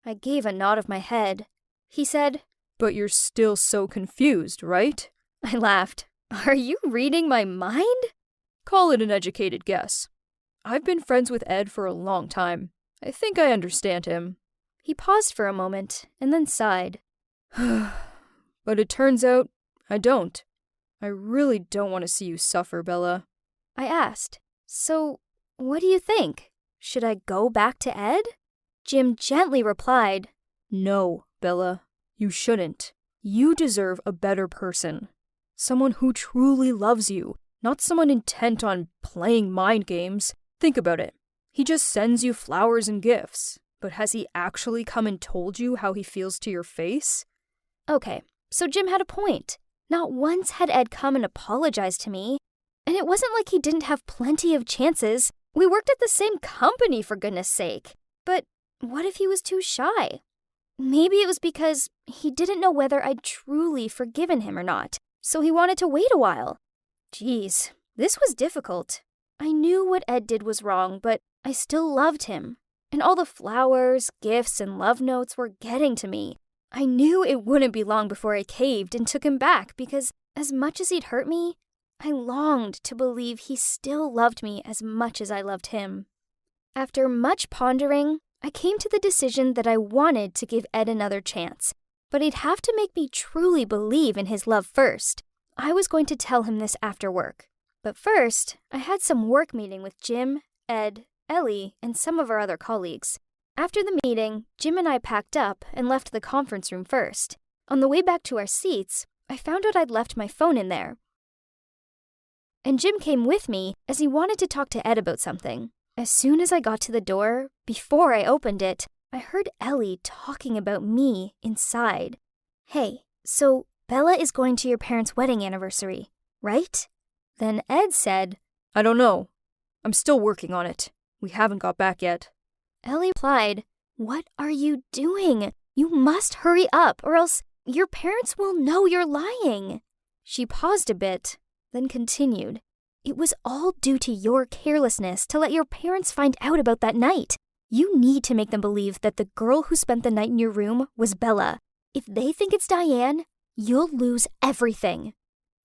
I gave a nod of my head. He said, But you're still so confused, right? I laughed. Are you reading my mind? Call it an educated guess. I've been friends with Ed for a long time. I think I understand him. He paused for a moment and then sighed. But it turns out I don't. I really don't want to see you suffer, Bella. I asked, "So, what do you think? Should I go back to Ed?" Jim gently replied, No, Bella, you shouldn't. You deserve a better person. Someone who truly loves you, not someone intent on playing mind games. Think about it. He just sends you flowers and gifts. But has he actually come and told you how he feels to your face? Okay, so Jim had a point. Not once had Ed come and apologized to me. And it wasn't like he didn't have plenty of chances. We worked at the same company, for goodness sake. But what if he was too shy? Maybe it was because he didn't know whether I'd truly forgiven him or not, so he wanted to wait a while. Geez, this was difficult. I knew what Ed did was wrong, but I still loved him. And all the flowers, gifts, and love notes were getting to me. I knew it wouldn't be long before I caved and took him back because, as much as he'd hurt me, I longed to believe he still loved me as much as I loved him. After much pondering, I came to the decision that I wanted to give Ed another chance, but he'd have to make me truly believe in his love first. I was going to tell him this after work. But first, I had some work meeting with Jim, Ed, Ellie, and some of our other colleagues. After the meeting, Jim and I packed up and left the conference room first. On the way back to our seats, I found out I'd left my phone in there. And Jim came with me as he wanted to talk to Ed about something. As soon as I got to the door, before I opened it, I heard Ellie talking about me inside. "Hey, so Bella is going to your parents' wedding anniversary, right?" Then Ed said, I don't know. I'm still working on it. We haven't got back yet. Ellie replied, "What are you doing? You must hurry up or else your parents will know you're lying." She paused a bit, then continued, "It was all due to your carelessness to let your parents find out about that night. You need to make them believe that the girl who spent the night in your room was Bella. If they think it's Diane, you'll lose everything."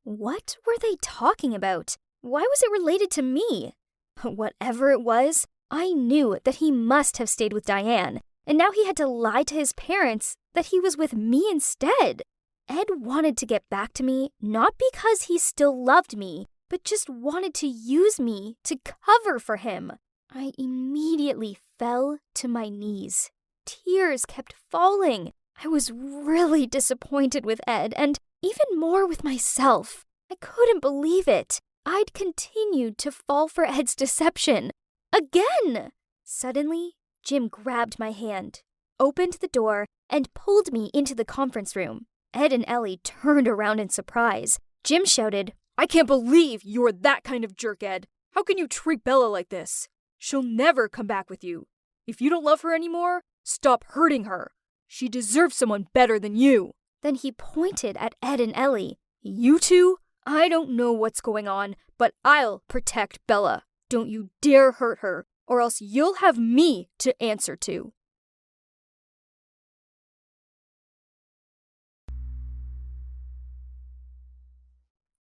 What were they talking about? Why was it related to me? Whatever it was, I knew that he must have stayed with Diane, and now he had to lie to his parents that he was with me instead. Ed wanted to get back to me not because he still loved me, but just wanted to use me to cover for him. I immediately fell to my knees. Tears kept falling. I was really disappointed with Ed and even more with myself. I couldn't believe it. I'd continued to fall for Ed's deception. Again! Suddenly, Jim grabbed my hand, opened the door, and pulled me into the conference room. Ed and Ellie turned around in surprise. Jim shouted, I can't believe you're that kind of jerk, Ed. How can you treat Bella like this? She'll never come back with you. If you don't love her anymore, stop hurting her. She deserves someone better than you. Then he pointed at Ed and Ellie. You two? I don't know what's going on, but I'll protect Bella. Don't you dare hurt her, or else you'll have me to answer to.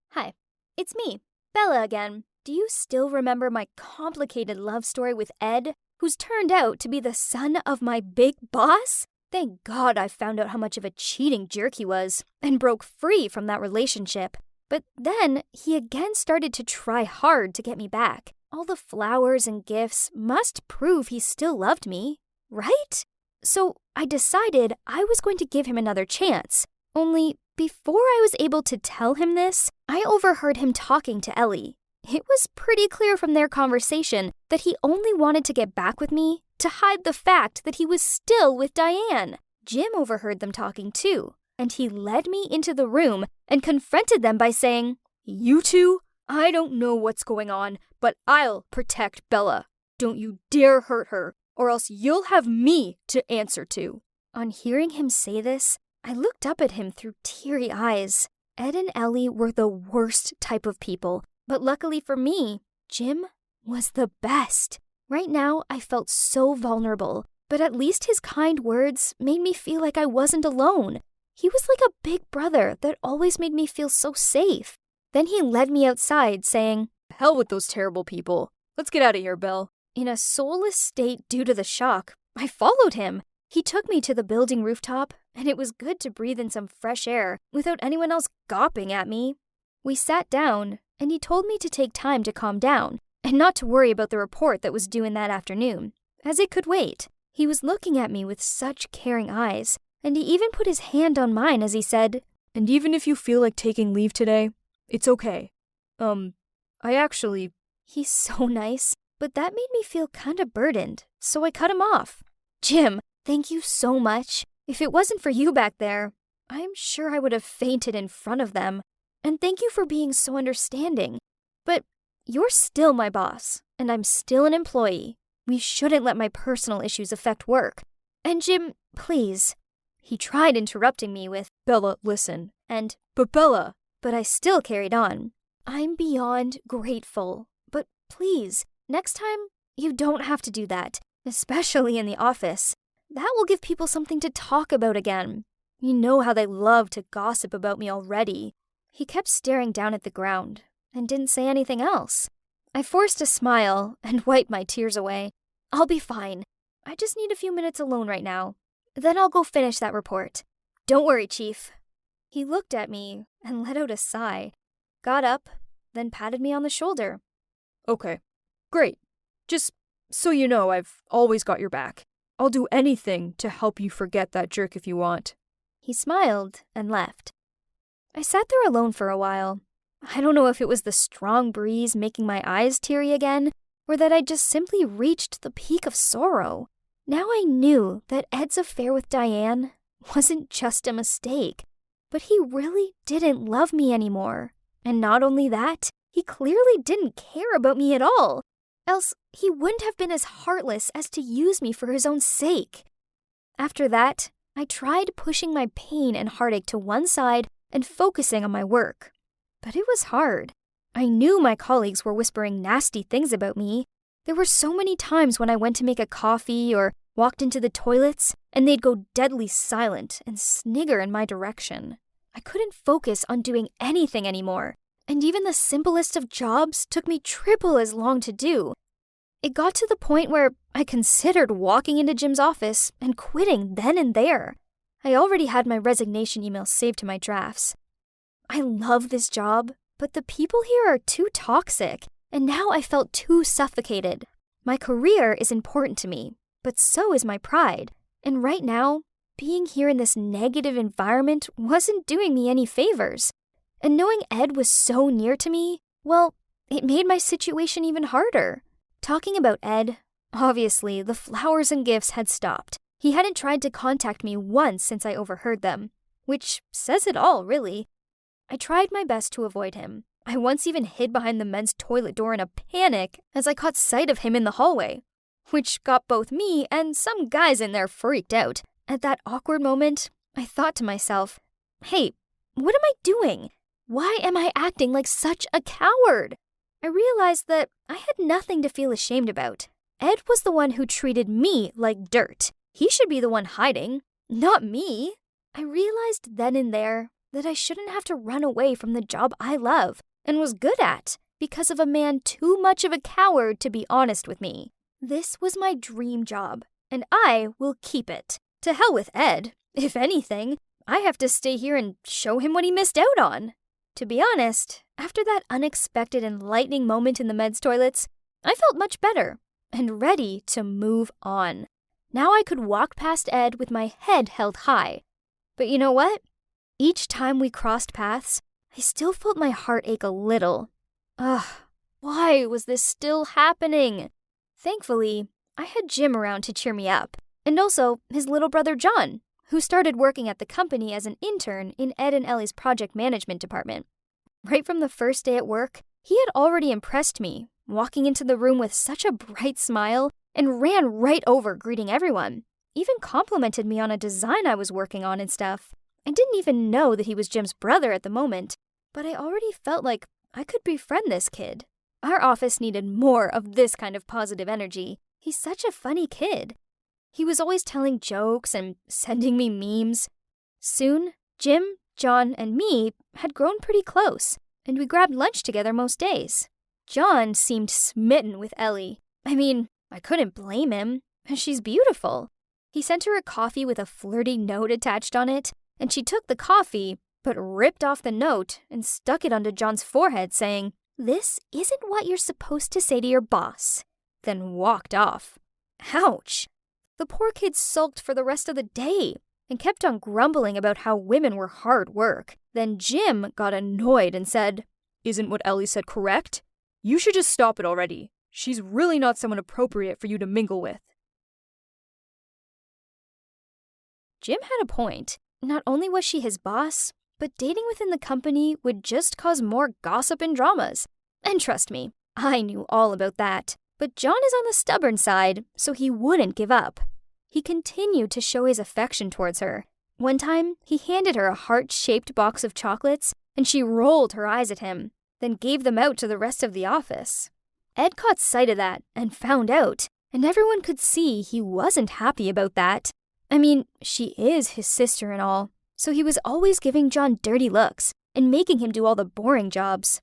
Hi, it's me, Bella again. Do you still remember my complicated love story with Ed, who's turned out to be the son of my big boss? Thank God I found out how much of a cheating jerk he was and broke free from that relationship. But then he again started to try hard to get me back. All the flowers and gifts must prove he still loved me, right? So I decided I was going to give him another chance. Only before I was able to tell him this, I overheard him talking to Ellie. It was pretty clear from their conversation that he only wanted to get back with me to hide the fact that he was still with Diane. Jim overheard them talking too, and he led me into the room and confronted them by saying, "You two? I don't know what's going on, but I'll protect Bella. Don't you dare hurt her, or else you'll have me to answer to." On hearing him say this, I looked up at him through teary eyes. Ed and Ellie were the worst type of people, but luckily for me, Jim was the best. Right now, I felt so vulnerable, but at least his kind words made me feel like I wasn't alone. He was like a big brother that always made me feel so safe. Then he led me outside, saying, "Hell with those terrible people. Let's get out of here, Belle." In a soulless state due to the shock, I followed him. He took me to the building rooftop, and it was good to breathe in some fresh air without anyone else gawping at me. We sat down, and he told me to take time to calm down and not to worry about the report that was due in that afternoon, as it could wait. He was looking at me with such caring eyes, and he even put his hand on mine as he said, "And even if you feel like taking leave today, it's okay. He's so nice, but that made me feel kinda burdened, so I cut him off. "Jim, thank you so much. If it wasn't for you back there, I'm sure I would have fainted in front of them. And thank you for being so understanding. But you're still my boss, and I'm still an employee. We shouldn't let my personal issues affect work. And Jim, please." He tried interrupting me with, "Bella, listen." and, "But Bella." but I still carried on. "I'm beyond grateful. But please, next time, you don't have to do that, especially in the office. That will give people something to talk about again. You know how they love to gossip about me already." He kept staring down at the ground and didn't say anything else. I forced a smile and wiped my tears away. "I'll be fine. I just need a few minutes alone right now. Then I'll go finish that report. Don't worry, Chief." He looked at me and let out a sigh, got up, then patted me on the shoulder. "Okay, great. Just so you know, I've always got your back. I'll do anything to help you forget that jerk if you want." He smiled and left. I sat there alone for a while. I don't know if it was the strong breeze making my eyes teary again, or that I'd just simply reached the peak of sorrow. Now I knew that Ed's affair with Diane wasn't just a mistake, but he really didn't love me anymore. And not only that, he clearly didn't care about me at all. Else, he wouldn't have been as heartless as to use me for his own sake. After that, I tried pushing my pain and heartache to one side and focusing on my work. But it was hard. I knew my colleagues were whispering nasty things about me. There were so many times when I went to make a coffee or walked into the toilets, and they'd go deadly silent and snigger in my direction. I couldn't focus on doing anything anymore, and even the simplest of jobs took me triple as long to do. It got to the point where I considered walking into Jim's office and quitting then and there. I already had my resignation email saved to my drafts. I love this job, but the people here are too toxic, and now I felt too suffocated. My career is important to me, but so is my pride. And right now, being here in this negative environment wasn't doing me any favors. And knowing Ed was so near to me, well, it made my situation even harder. Talking about Ed, obviously, the flowers and gifts had stopped. He hadn't tried to contact me once since I overheard them, which says it all, really. I tried my best to avoid him. I once even hid behind the men's toilet door in a panic as I caught sight of him in the hallway, which got both me and some guys in there freaked out. At that awkward moment, I thought to myself, hey, what am I doing? Why am I acting like such a coward? I realized that I had nothing to feel ashamed about. Ed was the one who treated me like dirt. He should be the one hiding, not me. I realized then and there that I shouldn't have to run away from the job I love and was good at because of a man too much of a coward to be honest with me. This was my dream job, and I will keep it. To hell with Ed. If anything, I have to stay here and show him what he missed out on. To be honest, after that unexpected enlightening moment in the men's toilets, I felt much better and ready to move on. Now I could walk past Ed with my head held high. But you know what? Each time we crossed paths, I still felt my heart ache a little. Ugh, why was this still happening? Thankfully, I had Jim around to cheer me up, and also his little brother John, who started working at the company as an intern in Ed and Ellie's project management department. Right from the first day at work, he had already impressed me, walking into the room with such a bright smile and ran right over greeting everyone, even complimented me on a design I was working on and stuff. I didn't even know that he was Jim's brother at the moment, but I already felt like I could befriend this kid. Our office needed more of this kind of positive energy. He's such a funny kid. He was always telling jokes and sending me memes. Soon, Jim, John, and me had grown pretty close, and we grabbed lunch together most days. John seemed smitten with Ellie. I mean, I couldn't blame him. She's beautiful. He sent her a coffee with a flirty note attached on it, and she took the coffee, but ripped off the note and stuck it onto John's forehead, saying, "This isn't what you're supposed to say to your boss," then walked off. Ouch! The poor kid sulked for the rest of the day and kept on grumbling about how women were hard work. Then Jim got annoyed and said, "Isn't what Ellie said correct? You should just stop it already. She's really not someone appropriate for you to mingle with." Jim had a point. Not only was she his boss, but dating within the company would just cause more gossip and dramas. And trust me, I knew all about that. But John is on the stubborn side, so he wouldn't give up. He continued to show his affection towards her. One time, he handed her a heart-shaped box of chocolates, and she rolled her eyes at him, then gave them out to the rest of the office. Ed caught sight of that and found out, and everyone could see he wasn't happy about that. I mean, she is his sister and all, so he was always giving John dirty looks and making him do all the boring jobs.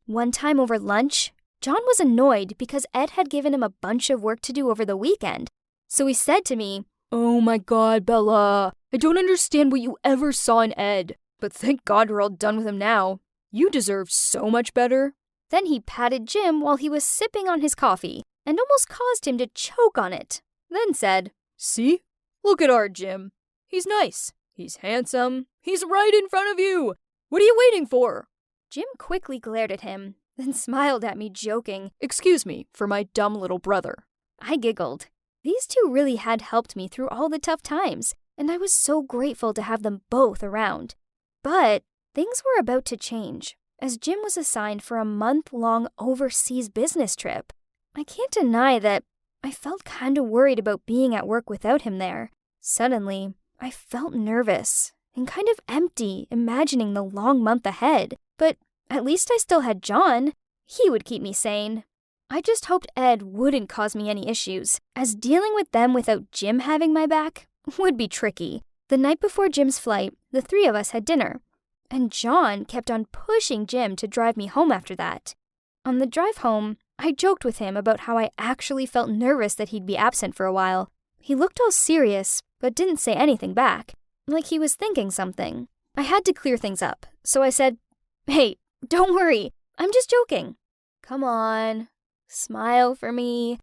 One time over lunch, John was annoyed because Ed had given him a bunch of work to do over the weekend. So he said to me, "Oh my God, Bella, I don't understand what you ever saw in Ed, but thank God we're all done with him now. You deserve so much better." Then he patted Jim while he was sipping on his coffee and almost caused him to choke on it. Then said, "See? Look at our Jim. He's nice. He's handsome. He's right in front of you. What are you waiting for?" Jim quickly glared at him, then smiled at me, joking, "Excuse me for my dumb little brother." I giggled. These two really had helped me through all the tough times, and I was so grateful to have them both around. But things were about to change, as Jim was assigned for a month-long overseas business trip. I can't deny that I felt kinda worried about being at work without him there. Suddenly, I felt nervous and kind of empty imagining the long month ahead, but at least I still had John. He would keep me sane. I just hoped Ed wouldn't cause me any issues, as dealing with them without Jim having my back would be tricky. The night before Jim's flight, the three of us had dinner, and John kept on pushing Jim to drive me home after that. On the drive home, I joked with him about how I actually felt nervous that he'd be absent for a while. He looked all serious, but didn't say anything back, like he was thinking something. I had to clear things up, so I said, "Hey, don't worry, I'm just joking. Come on, smile for me.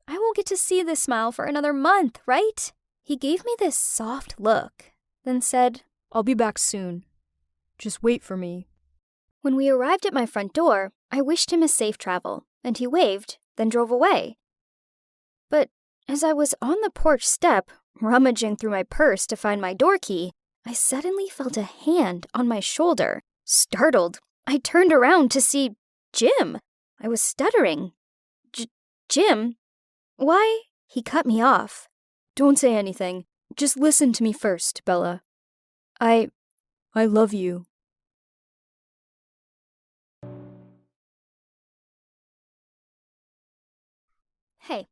I won't get to see this smile for another month, right?" He gave me this soft look, then said, "I'll be back soon. Just wait for me." When we arrived at my front door, I wished him a safe travel, and he waved, then drove away. But as I was on the porch step, rummaging through my purse to find my door key, I suddenly felt a hand on my shoulder. Startled, I turned around to see Jim. I was stuttering. Jim? Why? He cut me off. "Don't say anything. Just listen to me first, Bella. I love you." Hey,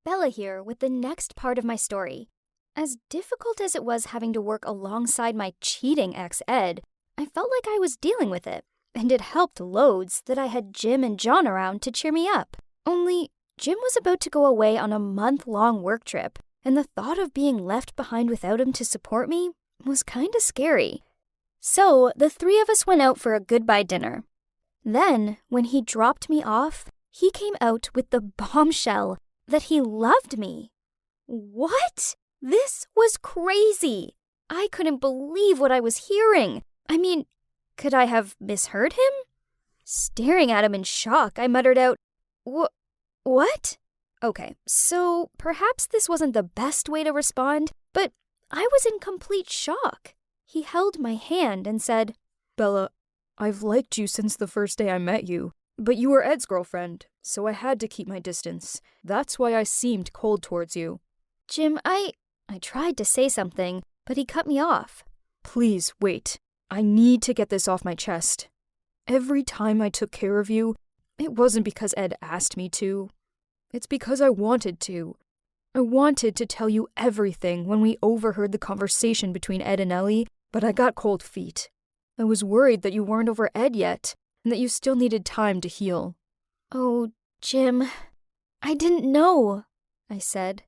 Bella here with the next part of my story. As difficult as it was having to work alongside my cheating ex Ed, I felt like I was dealing with it, and it helped loads that I had Jim and John around to cheer me up. Only, Jim was about to go away on a month-long work trip, and the thought of being left behind without him to support me was kinda scary. So, the three of us went out for a goodbye dinner. Then, when he dropped me off, he came out with the bombshell that he loved me. What? This was crazy. I couldn't believe what I was hearing. I mean, could I have misheard him? Staring at him in shock, I muttered out, What? Okay, so perhaps this wasn't the best way to respond, but I was in complete shock. He held my hand and said, Bella, I've liked you since the first day I met you, but you were Ed's girlfriend, so I had to keep my distance. That's why I seemed cold towards you. Jim, I tried to say something, but he cut me off. Please, wait. I need to get this off my chest. Every time I took care of you, it wasn't because Ed asked me to. It's because I wanted to. I wanted to tell you everything when we overheard the conversation between Ed and Ellie, but I got cold feet. I was worried that you weren't over Ed yet, and that you still needed time to heal. Oh, Jim, I didn't know, I said.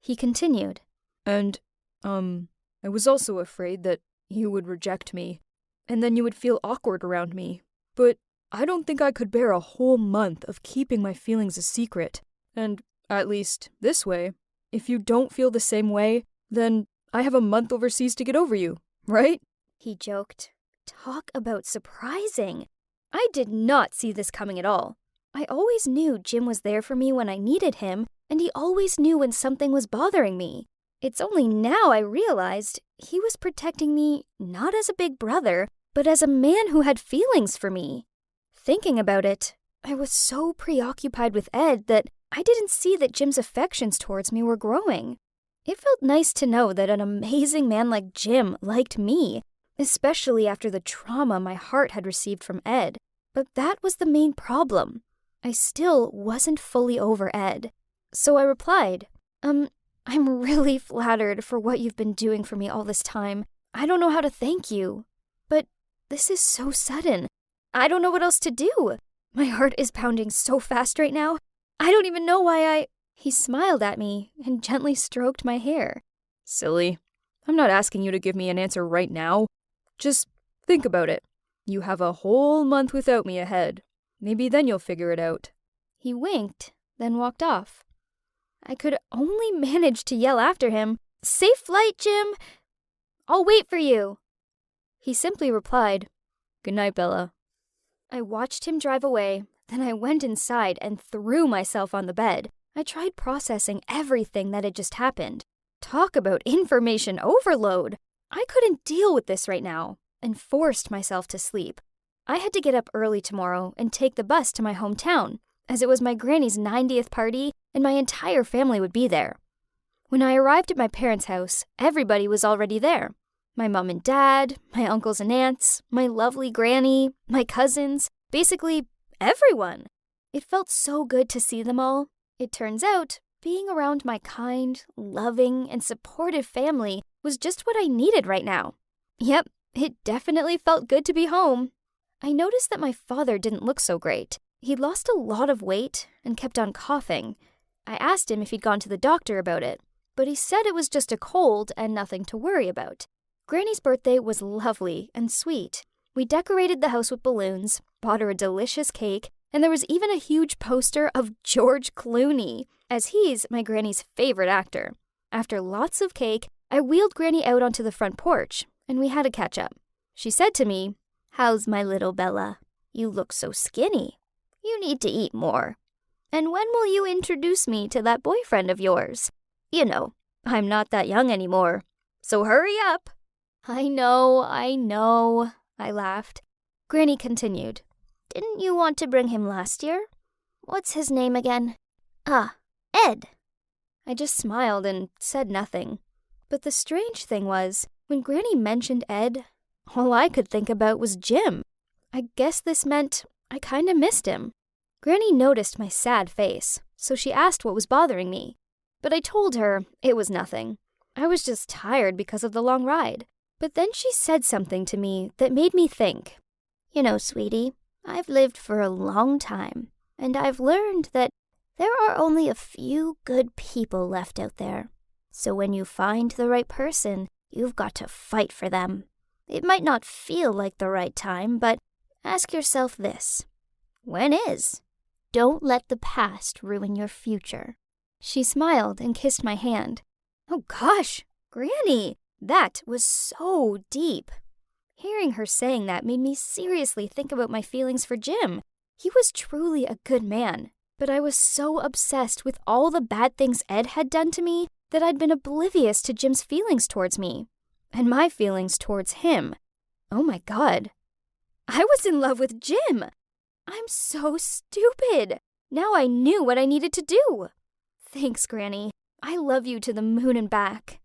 He continued. And, I was also afraid that you would reject me, and then you would feel awkward around me. But I don't think I could bear a whole month of keeping my feelings a secret. And, at least, this way, if you don't feel the same way, then I have a month overseas to get over you, right? He joked. Talk about surprising. I did not see this coming at all. I always knew Jim was there for me when I needed him, and he always knew when something was bothering me. It's only now I realized he was protecting me not as a big brother, but as a man who had feelings for me. Thinking about it, I was so preoccupied with Ed that I didn't see that Jim's affections towards me were growing. It felt nice to know that an amazing man like Jim liked me, especially after the trauma my heart had received from Ed. But that was the main problem. I still wasn't fully over Ed. So I replied, I'm really flattered for what you've been doing for me all this time. I don't know how to thank you. But this is so sudden. I don't know what else to do. My heart is pounding so fast right now. I don't even know why He smiled at me and gently stroked my hair. Silly. I'm not asking you to give me an answer right now. Just think about it. You have a whole month without me ahead. Maybe then you'll figure it out. He winked, then walked off. I could only manage to yell after him, "Safe flight, Jim! I'll wait for you!" He simply replied, Good night, Bella. I watched him drive away, then I went inside and threw myself on the bed. I tried processing everything that had just happened. Talk about information overload! I couldn't deal with this right now, and forced myself to sleep. I had to get up early tomorrow and take the bus to my hometown, as it was my granny's 90th party and my entire family would be there. When I arrived at my parents' house, everybody was already there. My mom and dad, my uncles and aunts, my lovely granny, my cousins, basically everyone. It felt so good to see them all. It turns out, being around my kind, loving, and supportive family was just what I needed right now. Yep, it definitely felt good to be home. I noticed that my father didn't look so great. He'd lost a lot of weight and kept on coughing. I asked him if he'd gone to the doctor about it, but he said it was just a cold and nothing to worry about. Granny's birthday was lovely and sweet. We decorated the house with balloons, bought her a delicious cake, and there was even a huge poster of George Clooney, as he's my granny's favorite actor. After lots of cake, I wheeled Granny out onto the front porch, and we had a catch-up. She said to me, "How's my little Bella? You look so skinny. You need to eat more. And when will you introduce me to that boyfriend of yours? You know, I'm not that young anymore, so hurry up." I know, I laughed. Granny continued, "Didn't you want to bring him last year? What's his name again? Ed." I just smiled and said nothing. But the strange thing was, when Granny mentioned Ed, all I could think about was Jim. I guess this meant I kinda missed him. Granny noticed my sad face, so she asked what was bothering me. But I told her it was nothing. I was just tired because of the long ride. But then she said something to me that made me think. "You know, sweetie, I've lived for a long time, and I've learned that there are only a few good people left out there. So when you find the right person, you've got to fight for them. It might not feel like the right time, but ask yourself this. When is? Don't let the past ruin your future." She smiled and kissed my hand. Oh gosh, Granny, that was so deep. Hearing her saying that made me seriously think about my feelings for Jim. He was truly a good man, but I was so obsessed with all the bad things Ed had done to me that I'd been oblivious to Jim's feelings towards me, and my feelings towards him. Oh my God. I was in love with Jim. I'm so stupid. Now I knew what I needed to do. Thanks, Granny. I love you to the moon and back.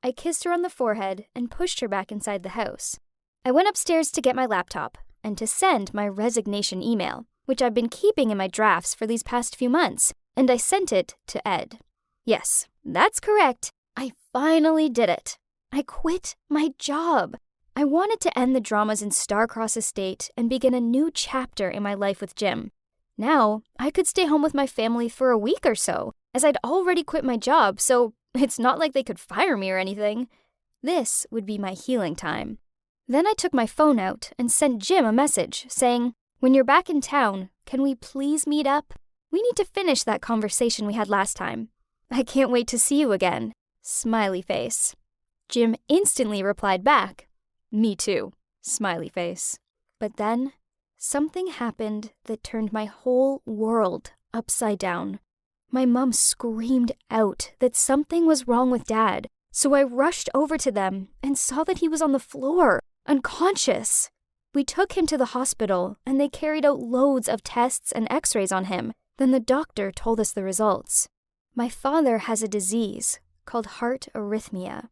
I kissed her on the forehead and pushed her back inside the house. I went upstairs to get my laptop and to send my resignation email, which I've been keeping in my drafts for these past few months, and I sent it to Ed. Yes, that's correct. I finally did it. I quit my job. I wanted to end the dramas in Starcross Estate and begin a new chapter in my life with Jim. Now, I could stay home with my family for a week or so, as I'd already quit my job, so it's not like they could fire me or anything. This would be my healing time. Then I took my phone out and sent Jim a message saying, "When you're back in town, can we please meet up? We need to finish that conversation we had last time. I can't wait to see you again." Smiley face. Jim instantly replied back, "Me too." Smiley face. But then, something happened that turned my whole world upside down. My mom screamed out that something was wrong with Dad, so I rushed over to them and saw that he was on the floor, unconscious. We took him to the hospital, and they carried out loads of tests and x-rays on him. Then the doctor told us the results. My father has a disease called heart arrhythmia.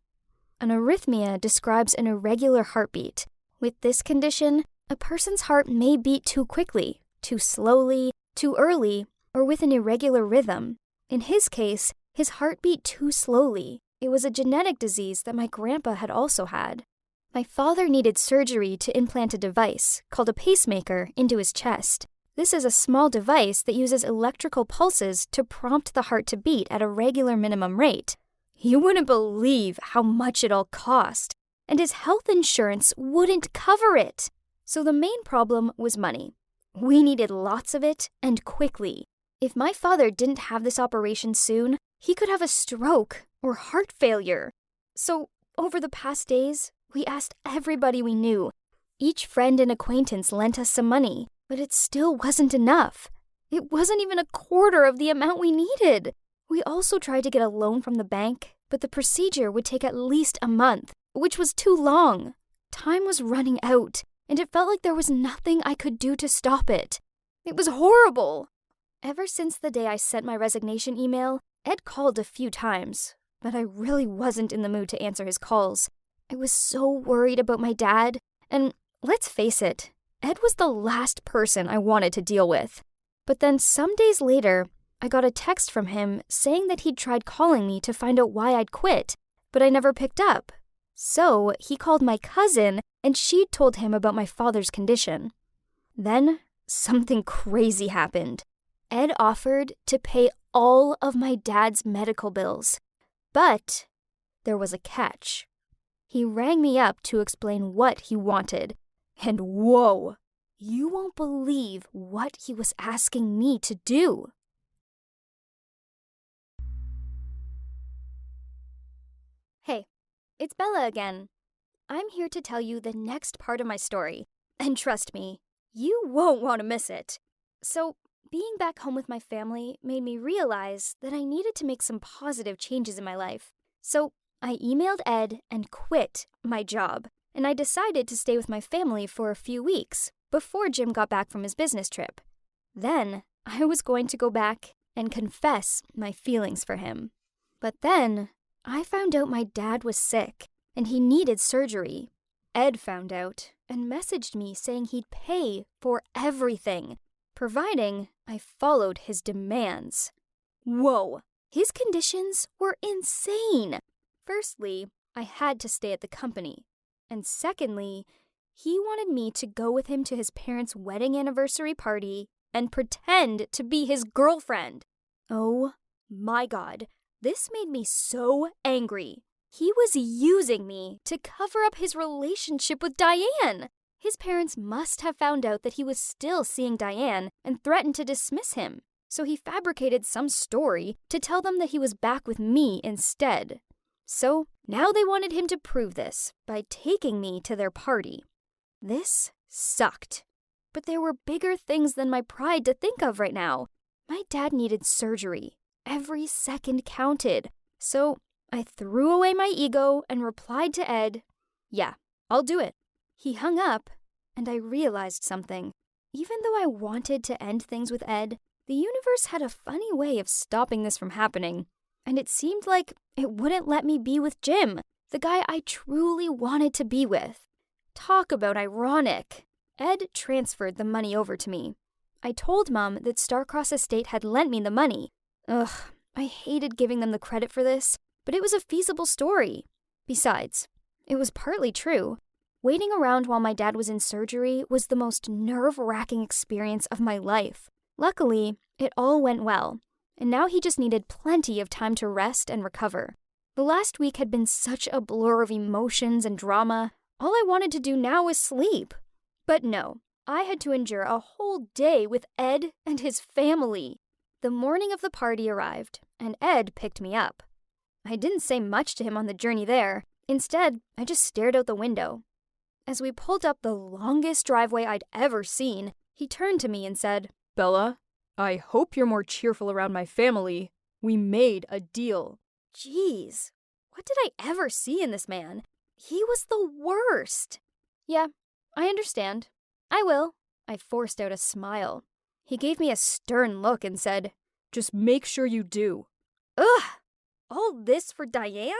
An arrhythmia describes an irregular heartbeat. With this condition, a person's heart may beat too quickly, too slowly, too early, or with an irregular rhythm. In his case, his heart beat too slowly. It was a genetic disease that my grandpa had also had. My father needed surgery to implant a device, called a pacemaker, into his chest. This is a small device that uses electrical pulses to prompt the heart to beat at a regular minimum rate. You wouldn't believe how much it all cost, and his health insurance wouldn't cover it. So the main problem was money. We needed lots of it, and quickly. If my father didn't have this operation soon, he could have a stroke or heart failure. So, over the past days, we asked everybody we knew. Each friend and acquaintance lent us some money, but it still wasn't enough. It wasn't even a quarter of the amount we needed. We also tried to get a loan from the bank, but the procedure would take at least a month, which was too long. Time was running out, and it felt like there was nothing I could do to stop it. It was horrible. Ever since the day I sent my resignation email, Ed called a few times, but I really wasn't in the mood to answer his calls. I was so worried about my dad, and let's face it, Ed was the last person I wanted to deal with. But then some days later, I got a text from him saying that he'd tried calling me to find out why I'd quit, but I never picked up. So he called my cousin, and she'd told him about my father's condition. Then something crazy happened. Ed offered to pay all of my dad's medical bills. But there was a catch. He rang me up to explain what he wanted. And whoa, you won't believe what he was asking me to do. Hey, it's Bella again. I'm here to tell you the next part of my story. And trust me, you won't want to miss it. So, being back home with my family made me realize that I needed to make some positive changes in my life. So I emailed Ed and quit my job, and I decided to stay with my family for a few weeks before Jim got back from his business trip. Then I was going to go back and confess my feelings for him. But then I found out my dad was sick and he needed surgery. Ed found out and messaged me saying he'd pay for everything, providing I followed his demands. Whoa, his conditions were insane. Firstly, I had to stay at the company. And secondly, he wanted me to go with him to his parents' wedding anniversary party and pretend to be his girlfriend. Oh my God, this made me so angry. He was using me to cover up his relationship with Diane. His parents must have found out that he was still seeing Diane and threatened to dismiss him. So he fabricated some story to tell them that he was back with me instead. So now they wanted him to prove this by taking me to their party. This sucked. But there were bigger things than my pride to think of right now. My dad needed surgery. Every second counted. So I threw away my ego and replied to Ed, "Yeah, I'll do it." He hung up, and I realized something. Even though I wanted to end things with Ed, the universe had a funny way of stopping this from happening. And it seemed like it wouldn't let me be with Jim, the guy I truly wanted to be with. Talk about ironic. Ed transferred the money over to me. I told Mom that Starcross Estate had lent me the money. Ugh, I hated giving them the credit for this, but it was a feasible story. Besides, it was partly true. Waiting around while my dad was in surgery was the most nerve-wracking experience of my life. Luckily, it all went well, and now he just needed plenty of time to rest and recover. The last week had been such a blur of emotions and drama. All I wanted to do now was sleep. But no, I had to endure a whole day with Ed and his family. The morning of the party arrived, and Ed picked me up. I didn't say much to him on the journey there. Instead, I just stared out the window. As we pulled up the longest driveway I'd ever seen, he turned to me and said, "Bella, I hope you're more cheerful around my family. We made a deal." Jeez, what did I ever see in this man? He was the worst. "Yeah, I understand. I will." I forced out a smile. He gave me a stern look and said, "Just make sure you do." "Ugh! All this for Diane?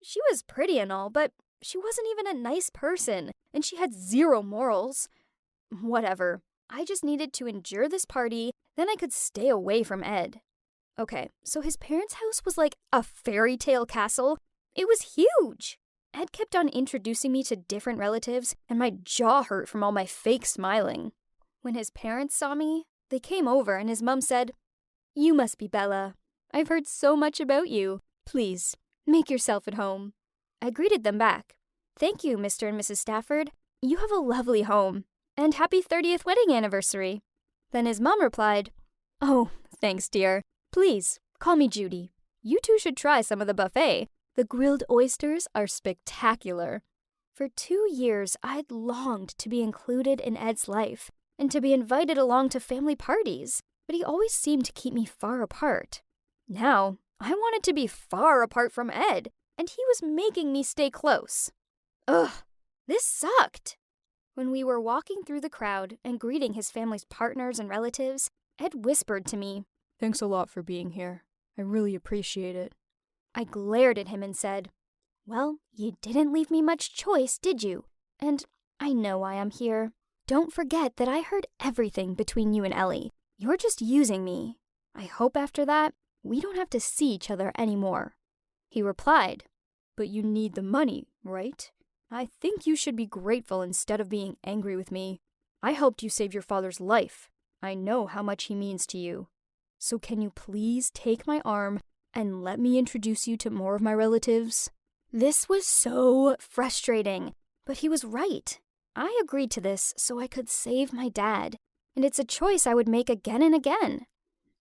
She was pretty and all, but she wasn't even a nice person, and she had zero morals. Whatever. I just needed to endure this party, then I could stay away from Ed." Okay, so his parents' house was like a fairy tale castle. It was huge. Ed kept on introducing me to different relatives, and my jaw hurt from all my fake smiling. When his parents saw me, they came over and his mom said, "You must be Bella. I've heard so much about you. Please, make yourself at home." I greeted them back. "Thank you, Mr. and Mrs. Stafford. You have a lovely home. And happy 30th wedding anniversary." Then his mom replied, "Oh, thanks, dear. Please, call me Judy. You two should try some of the buffet. The grilled oysters are spectacular." For 2 years, I'd longed to be included in Ed's life and to be invited along to family parties, but he always seemed to keep me far apart. Now, I wanted to be far apart from Ed, and he was making me stay close. Ugh, this sucked. When we were walking through the crowd and greeting his family's partners and relatives, Ed whispered to me, "Thanks a lot for being here. I really appreciate it." I glared at him and said, "Well, you didn't leave me much choice, did you? And I know why I'm here. Don't forget that I heard everything between you and Ellie. You're just using me. I hope after that, we don't have to see each other anymore." He replied, "But you need the money, right? I think you should be grateful instead of being angry with me. I helped you save your father's life. I know how much he means to you. So can you please take my arm and let me introduce you to more of my relatives?" This was so frustrating, but he was right. I agreed to this so I could save my dad, and it's a choice I would make again and again.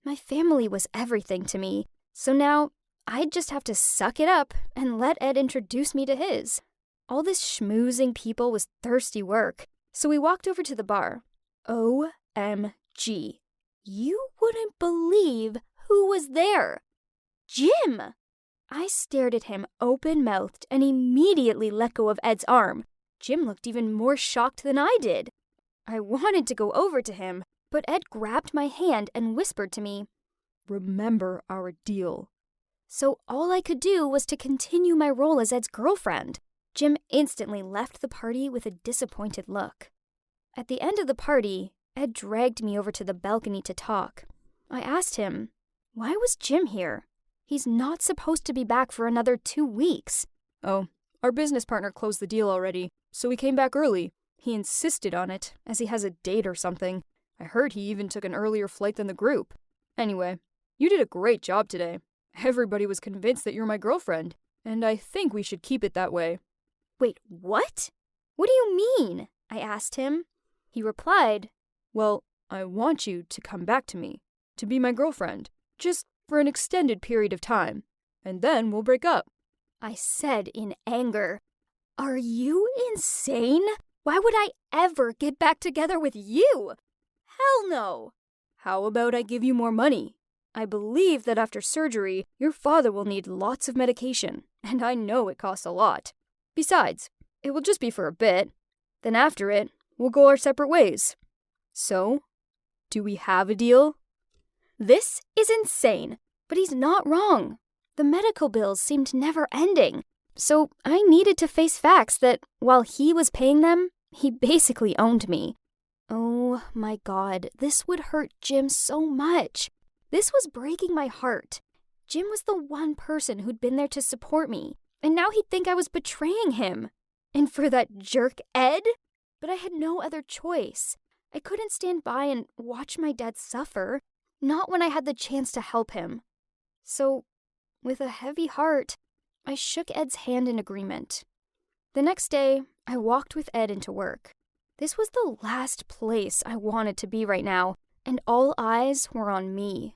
My family was everything to me, so now I'd just have to suck it up and let Ed introduce me to his. All this schmoozing people was thirsty work, so we walked over to the bar. OMG. You wouldn't believe who was there. Jim! I stared at him open-mouthed and immediately let go of Ed's arm. Jim looked even more shocked than I did. I wanted to go over to him, but Ed grabbed my hand and whispered to me, "Remember our deal." So all I could do was to continue my role as Ed's girlfriend. Jim instantly left the party with a disappointed look. At the end of the party, Ed dragged me over to the balcony to talk. I asked him, why was Jim here? He's not supposed to be back for another 2 weeks. "Oh, our business partner closed the deal already, so he came back early. He insisted on it, as he has a date or something. I heard he even took an earlier flight than the group. Anyway, you did a great job today. Everybody was convinced that you're my girlfriend, and I think we should keep it that way." Wait, what? What do you mean? I asked him. He replied, "Well, I want you to come back to me, to be my girlfriend, just for an extended period of time, and then we'll break up." I said in anger. Are you insane? Why would I ever get back together with you? Hell no! How about I give you more money? I believe that after surgery, your father will need lots of medication, and I know it costs a lot. Besides, it will just be for a bit. Then after it, we'll go our separate ways. So, do we have a deal? This is insane, but he's not wrong. The medical bills seemed never ending, so I needed to face facts that, while he was paying them, he basically owned me. Oh my God, this would hurt Jim so much. This was breaking my heart. Jim was the one person who'd been there to support me, and now he'd think I was betraying him. And for that jerk Ed? But I had no other choice. I couldn't stand by and watch my dad suffer, not when I had the chance to help him. So, with a heavy heart, I shook Ed's hand in agreement. The next day, I walked with Ed into work. This was the last place I wanted to be right now, and all eyes were on me.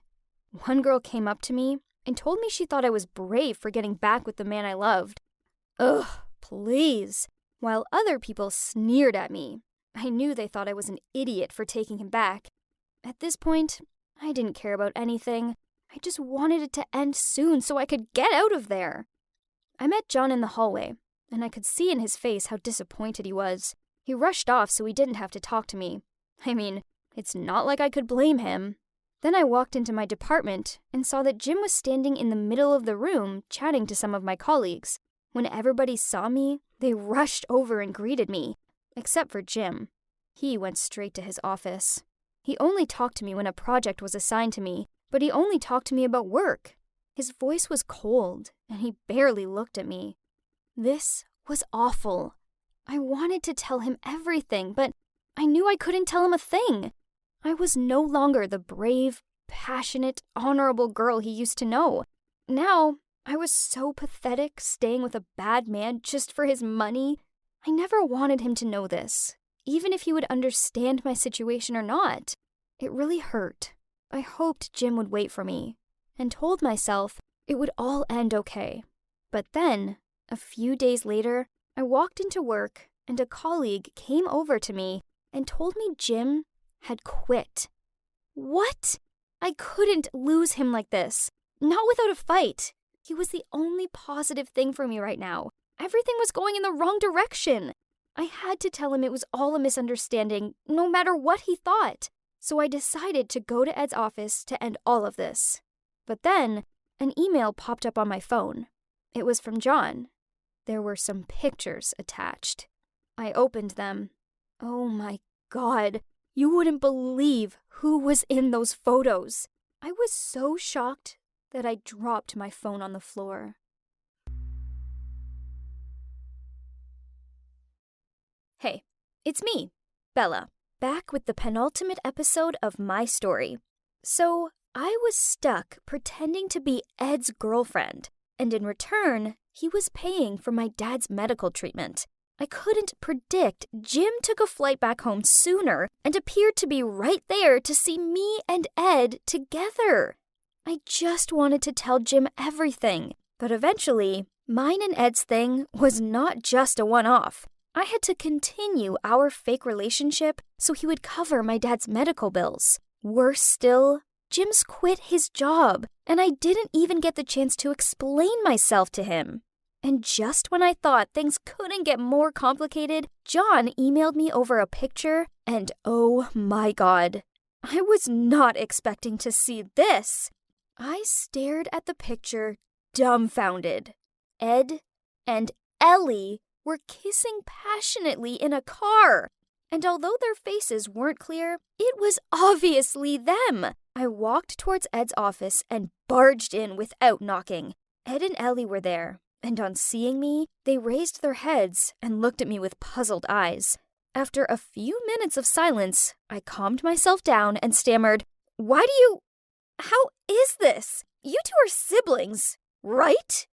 One girl came up to me and told me she thought I was brave for getting back with the man I loved. Ugh, please. While other people sneered at me. I knew they thought I was an idiot for taking him back. At this point, I didn't care about anything. I just wanted it to end soon so I could get out of there. I met John in the hallway, and I could see in his face how disappointed he was. He rushed off so he didn't have to talk to me. I mean, it's not like I could blame him. Then I walked into my department and saw that Jim was standing in the middle of the room chatting to some of my colleagues. When everybody saw me, they rushed over and greeted me, except for Jim. He went straight to his office. He only talked to me when a project was assigned to me, but he only talked to me about work. His voice was cold, and he barely looked at me. This was awful. I wanted to tell him everything, but I knew I couldn't tell him a thing. I was no longer the brave, passionate, honorable girl he used to know. Now, I was so pathetic staying with a bad man just for his money. I never wanted him to know this, even if he would understand my situation or not. It really hurt. I hoped Jim would wait for me, and told myself it would all end okay. But then, a few days later, I walked into work, and a colleague came over to me and told me Jim had quit. What? I couldn't lose him like this. Not without a fight. He was the only positive thing for me right now. Everything was going in the wrong direction. I had to tell him it was all a misunderstanding, no matter what he thought. So I decided to go to Ed's office to end all of this. But then, an email popped up on my phone. It was from John. There were some pictures attached. I opened them. Oh my God. You wouldn't believe who was in those photos. I was so shocked that I dropped my phone on the floor. Hey, it's me, Bella, back with the penultimate episode of my story. So, I was stuck pretending to be Ed's girlfriend, and in return, he was paying for my dad's medical treatment. I couldn't predict Jim took a flight back home sooner and appeared to be right there to see me and Ed together. I just wanted to tell Jim everything, but eventually, mine and Ed's thing was not just a one-off. I had to continue our fake relationship so he would cover my dad's medical bills. Worse still, Jim's quit his job, and I didn't even get the chance to explain myself to him. And just when I thought things couldn't get more complicated, John emailed me over a picture, and oh my God, I was not expecting to see this. I stared at the picture, dumbfounded. Ed and Ellie were kissing passionately in a car. And although their faces weren't clear, it was obviously them. I walked towards Ed's office and barged in without knocking. Ed and Ellie were there, and on seeing me, they raised their heads and looked at me with puzzled eyes. After a few minutes of silence, I calmed myself down and stammered, How is this? You two are siblings, right?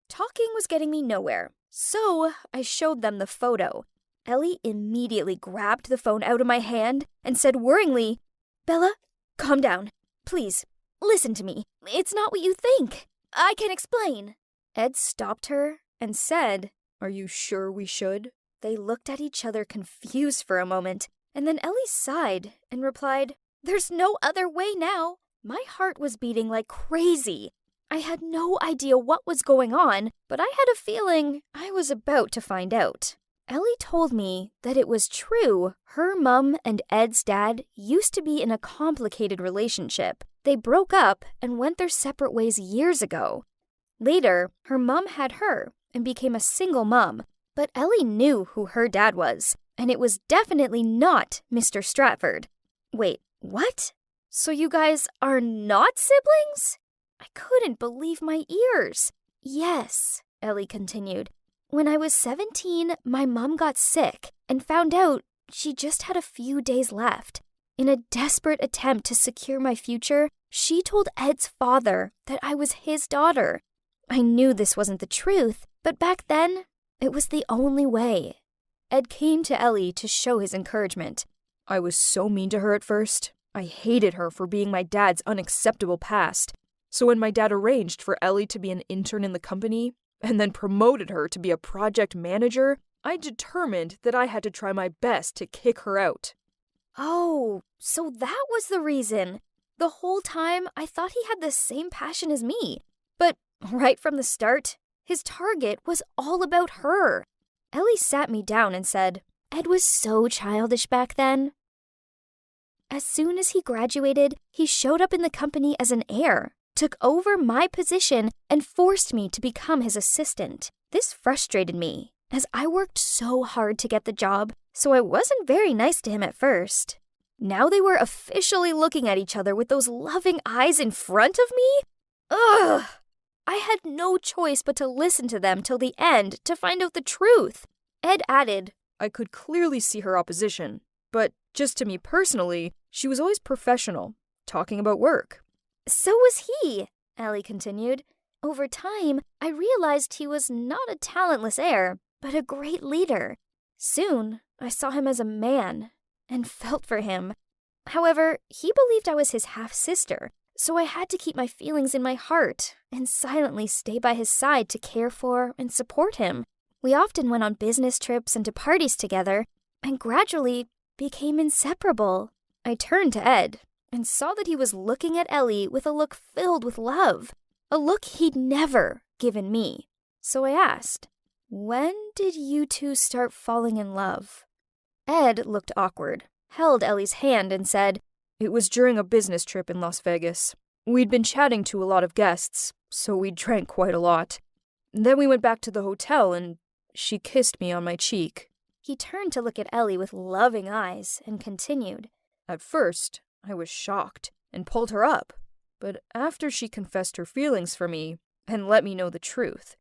Talking was getting me nowhere, so I showed them the photo. Ellie immediately grabbed the phone out of my hand and said worryingly, Bella, calm down. Please, listen to me. It's not what you think. I can explain. Ed stopped her and said, "Are you sure we should?" They looked at each other confused for a moment, and then Ellie sighed and replied, "There's no other way now." My heart was beating like crazy. I had no idea what was going on, but I had a feeling I was about to find out. Ellie told me that it was true. Her mom and Ed's dad used to be in a complicated relationship. They broke up and went their separate ways years ago. Later, her mom had her and became a single mom, but Ellie knew who her dad was, and it was definitely not Mr. Stratford. Wait, what? So you guys are not siblings? I couldn't believe my ears. Yes, Ellie continued. When I was 17, my mom got sick and found out she just had a few days left. In a desperate attempt to secure my future, she told Ed's father that I was his daughter. I knew this wasn't the truth, but back then, it was the only way. Ed came to Ellie to show his encouragement. "I was so mean to her at first. I hated her for being my dad's unacceptable past. So when my dad arranged for Ellie to be an intern in the company, and then promoted her to be a project manager, I determined that I had to try my best to kick her out." Oh, so that was the reason. The whole time, I thought he had the same passion as me. But right from the start, his target was all about her. Ellie sat me down and said, "Ed was so childish back then." As soon as he graduated, he showed up in the company as an heir, took over my position, and forced me to become his assistant. This frustrated me, as I worked so hard to get the job, so I wasn't very nice to him at first. Now they were officially looking at each other with those loving eyes in front of me? Ugh! I had no choice but to listen to them till the end to find out the truth. Ed added, I could clearly see her opposition, but just to me personally, she was always professional, talking about work. "So was he," Ellie continued. "Over time, I realized he was not a talentless heir, but a great leader. Soon, I saw him as a man and felt for him. However, he believed I was his half-sister, so I had to keep my feelings in my heart and silently stay by his side to care for and support him. We often went on business trips and to parties together, and gradually became inseparable." I turned to Ed and saw that he was looking at Ellie with a look filled with love, a look he'd never given me. So I asked, "When did you two start falling in love?" Ed looked awkward, held Ellie's hand, and said, "It was during a business trip in Las Vegas. We'd been chatting to a lot of guests, so we drank quite a lot. Then we went back to the hotel and she kissed me on my cheek." He turned to look at Ellie with loving eyes and continued, "At first, I was shocked and pulled her up, but after she confessed her feelings for me and let me know the truth,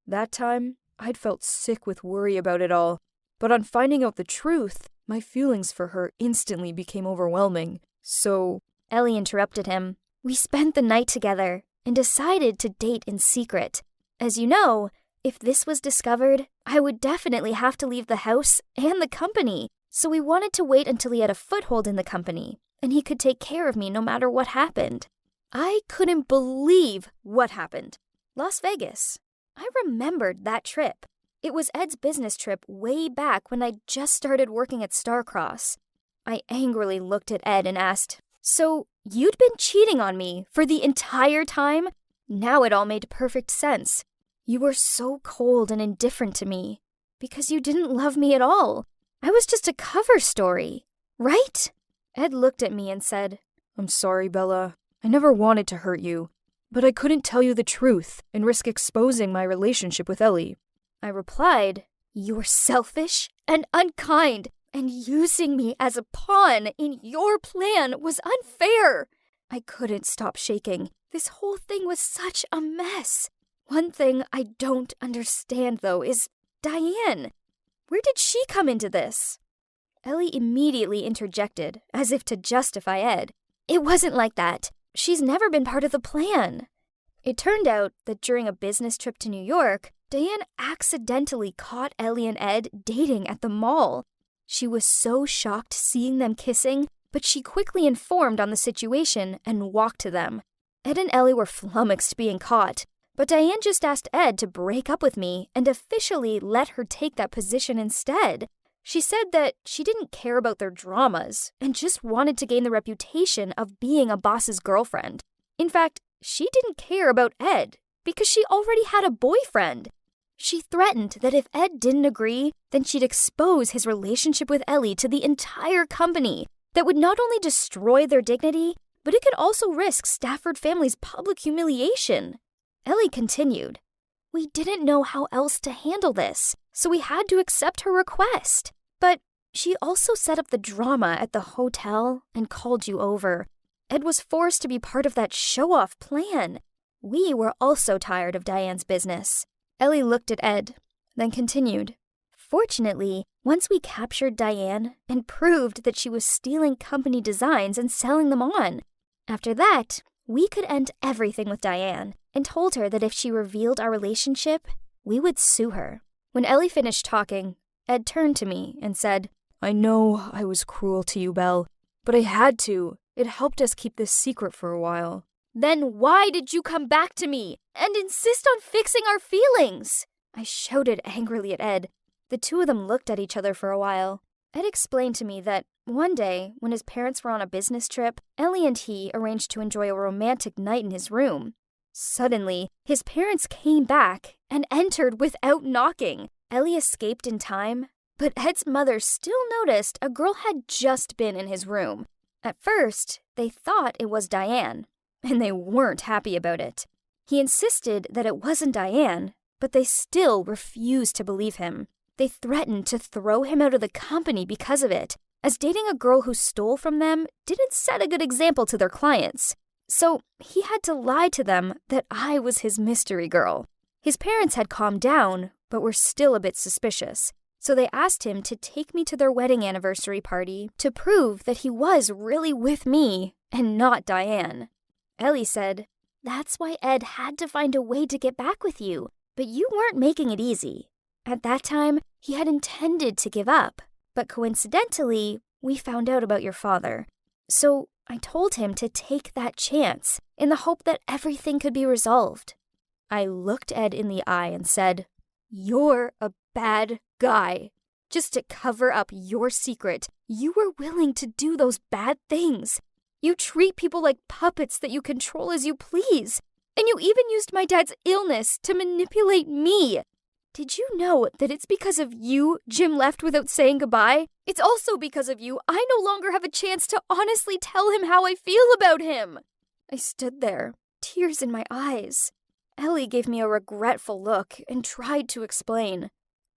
that time I'd felt sick with worry about it all. But on finding out the truth, my feelings for her instantly became overwhelming. So..." Ellie interrupted him. "We spent the night together and decided to date in secret. As you know, if this was discovered, I would definitely have to leave the house and the company. So we wanted to wait until he had a foothold in the company, and he could take care of me no matter what happened." I couldn't believe what happened. Las Vegas. I remembered that trip. It was Ed's business trip way back when I just started working at Starcross. I angrily looked at Ed and asked, "So you'd been cheating on me for the entire time?" Now it all made perfect sense. You were so cold and indifferent to me because you didn't love me at all. I was just a cover story, right? Ed looked at me and said, "I'm sorry, Bella. I never wanted to hurt you, but I couldn't tell you the truth and risk exposing my relationship with Ellie." I replied, "You're selfish and unkind, and using me as a pawn in your plan was unfair." I couldn't stop shaking. This whole thing was such a mess. One thing I don't understand, though, is Diane. Where did she come into this? Ellie immediately interjected, as if to justify Ed. "It wasn't like that. She's never been part of the plan." It turned out that during a business trip to New York, Diane accidentally caught Ellie and Ed dating at the mall. She was so shocked seeing them kissing, but she quickly informed on the situation and walked to them. Ed and Ellie were flummoxed being caught, But Diane just asked Ed to break up with me and officially let her take that position instead. She said that she didn't care about their dramas and just wanted to gain the reputation of being a boss's girlfriend. In fact, she didn't care about Ed because she already had a boyfriend. She threatened that if Ed didn't agree, then she'd expose his relationship with Ellie to the entire company. That would not only destroy their dignity, but it could also risk Stafford family's public humiliation. Ellie continued, "We didn't know how else to handle this, so we had to accept her request. But she also set up the drama at the hotel and called you over. Ed was forced to be part of that show-off plan. We were also tired of Diane's business." Ellie looked at Ed, then continued, "Fortunately, once we captured Diane and proved that she was stealing company designs and selling them on, after that, we could end everything with Diane and told her that if she revealed our relationship, we would sue her." When Ellie finished talking, Ed turned to me and said, I know I was cruel to you, Belle, but I had to. It helped us keep this secret for a while. "Then why did you come back to me and insist on fixing our feelings?" I shouted angrily at Ed. The two of them looked at each other for a while. Ed explained to me that one day, when his parents were on a business trip, Ellie and he arranged to enjoy a romantic night in his room. Suddenly, his parents came back and entered without knocking. Ellie escaped in time, but Ed's mother still noticed a girl had just been in his room. At first, they thought it was Diane, and they weren't happy about it. He insisted that it wasn't Diane, but they still refused to believe him. They threatened to throw him out of the company because of it, as dating a girl who stole from them didn't set a good example to their clients. So he had to lie to them that I was his mystery girl. His parents had calmed down, but were still a bit suspicious. So they asked him to take me to their wedding anniversary party to prove that he was really with me and not Diane. Ellie said, "That's why Ed had to find a way to get back with you, but you weren't making it easy. At that time, he had intended to give up, but coincidentally, we found out about your father. So I told him to take that chance in the hope that everything could be resolved." I looked Ed in the eye and said, "You're a bad guy. Just to cover up your secret, you were willing to do those bad things. You treat people like puppets that you control as you please. And you even used my dad's illness to manipulate me. Did you know that it's because of you Jim left without saying goodbye? It's also because of you I no longer have a chance to honestly tell him how I feel about him." I stood there, tears in my eyes. Ellie gave me a regretful look and tried to explain.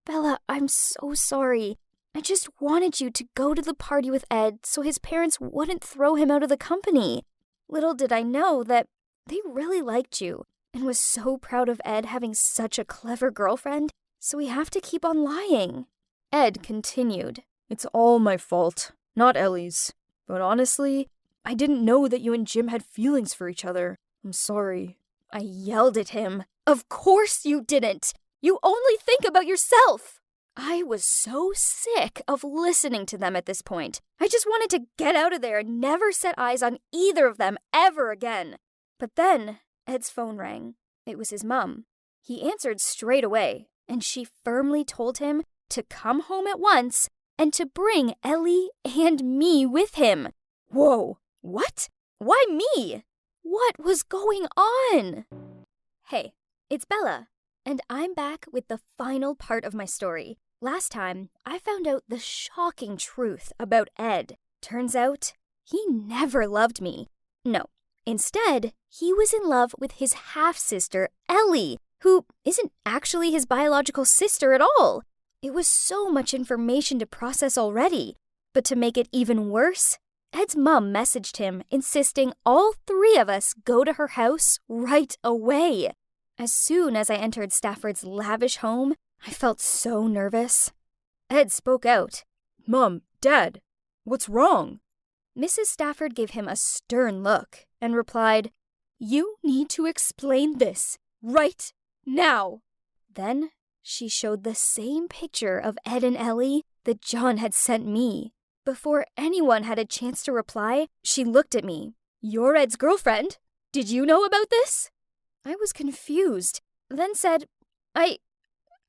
"Bella, I'm so sorry. I just wanted you to go to the party with Ed so his parents wouldn't throw him out of the company. Little did I know that they really liked you and was so proud of Ed having such a clever girlfriend, so we have to keep on lying." Ed continued, It's all my fault, not Ellie's. But honestly, I didn't know that you and Jim had feelings for each other. I'm sorry. I yelled at him. "Of course you didn't. You only think about yourself." I was so sick of listening to them at this point. I just wanted to get out of there and never set eyes on either of them ever again. But then Ed's phone rang. It was his mum. He answered straight away, and she firmly told him to come home at once and to bring Ellie and me with him. Whoa, what? Why me? What was going on? Hey, it's Bella, and I'm back with the final part of my story. Last time, I found out the shocking truth about Ed. Turns out, he never loved me. No, instead, he was in love with his half-sister, Ellie, who isn't actually his biological sister at all. It was so much information to process already. But to make it even worse, Ed's mum messaged him, insisting all three of us go to her house right away. As soon as I entered Stafford's lavish home, I felt so nervous. Ed spoke out. Mom, Dad, what's wrong? Mrs. Stafford gave him a stern look and replied, "You need to explain this right now." Then she showed the same picture of Ed and Ellie that John had sent me. Before anyone had a chance to reply, she looked at me. "You're Ed's girlfriend. Did you know about this?" I was confused, then said, I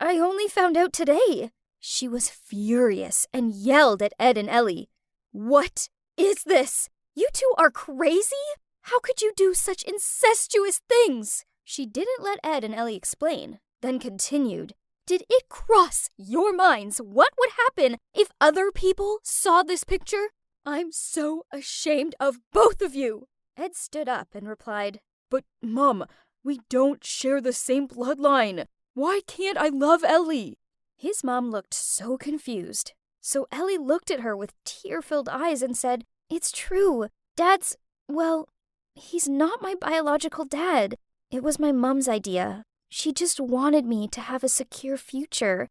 only found out today. She was furious and yelled at Ed and Ellie. What is this? You two are crazy? How could you do such incestuous things? She didn't let Ed and Ellie explain, then continued. Did it cross your minds what would happen if other people saw this picture? I'm so ashamed of both of you. Ed stood up and replied, But, Mom, we don't share the same bloodline. Why can't I love Ellie? His mom looked so confused. So Ellie looked at her with tear-filled eyes and said, It's true. Dad's, well, he's not my biological dad. It was my mom's idea. She just wanted me to have a secure future.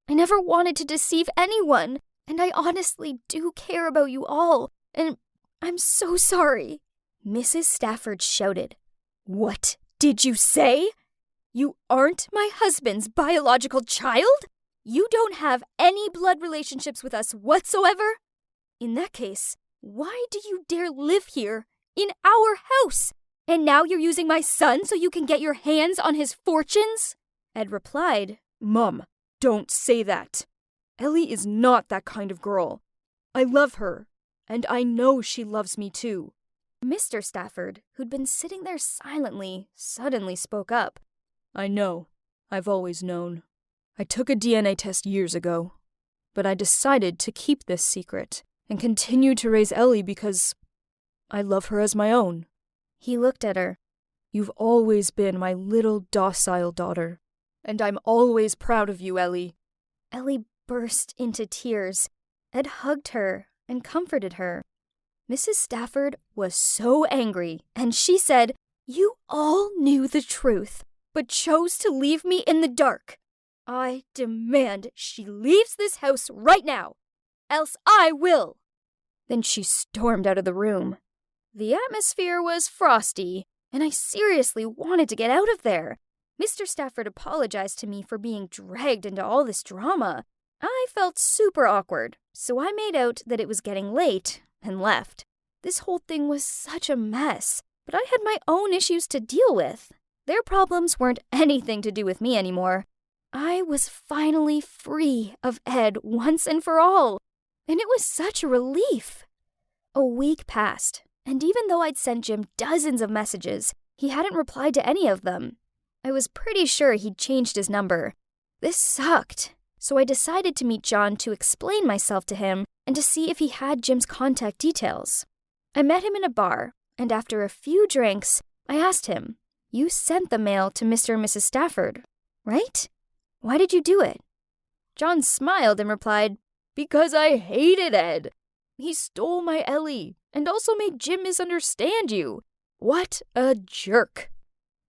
I never wanted to deceive anyone, and I honestly do care about you all, and I'm so sorry. Mrs. Stafford shouted, What did you say? You aren't my husband's biological child? You don't have any blood relationships with us whatsoever? In that case, why do you dare live here, in our house? And now you're using my son so you can get your hands on his fortunes? Ed replied, Mom, don't say that. Ellie is not that kind of girl. I love her, and I know she loves me too. Mr. Stafford, who'd been sitting there silently, suddenly spoke up. I know. I've always known. I took a DNA test years ago, but I decided to keep this secret and continue to raise Ellie because I love her as my own. He looked at her. You've always been my little docile daughter, and I'm always proud of you, Ellie. Ellie burst into tears. Ed hugged her and comforted her. Mrs. Stafford was so angry, and she said, You all knew the truth, but chose to leave me in the dark. I demand she leaves this house right now, else I will. Then she stormed out of the room. The atmosphere was frosty, and I seriously wanted to get out of there. Mr. Stafford apologized to me for being dragged into all this drama. I felt super awkward, so I made out that it was getting late and left. This whole thing was such a mess, but I had my own issues to deal with. Their problems weren't anything to do with me anymore. I was finally free of Ed once and for all, and it was such a relief. A week passed, and even though I'd sent Jim dozens of messages, he hadn't replied to any of them. I was pretty sure he'd changed his number. This sucked, so I decided to meet John to explain myself to him and to see if he had Jim's contact details. I met him in a bar, and after a few drinks, I asked him, You sent the mail to Mr. and Mrs. Stafford, right? Why did you do it? John smiled and replied, Because I hated Ed. He stole my Ellie and also made Jim misunderstand you. What a jerk.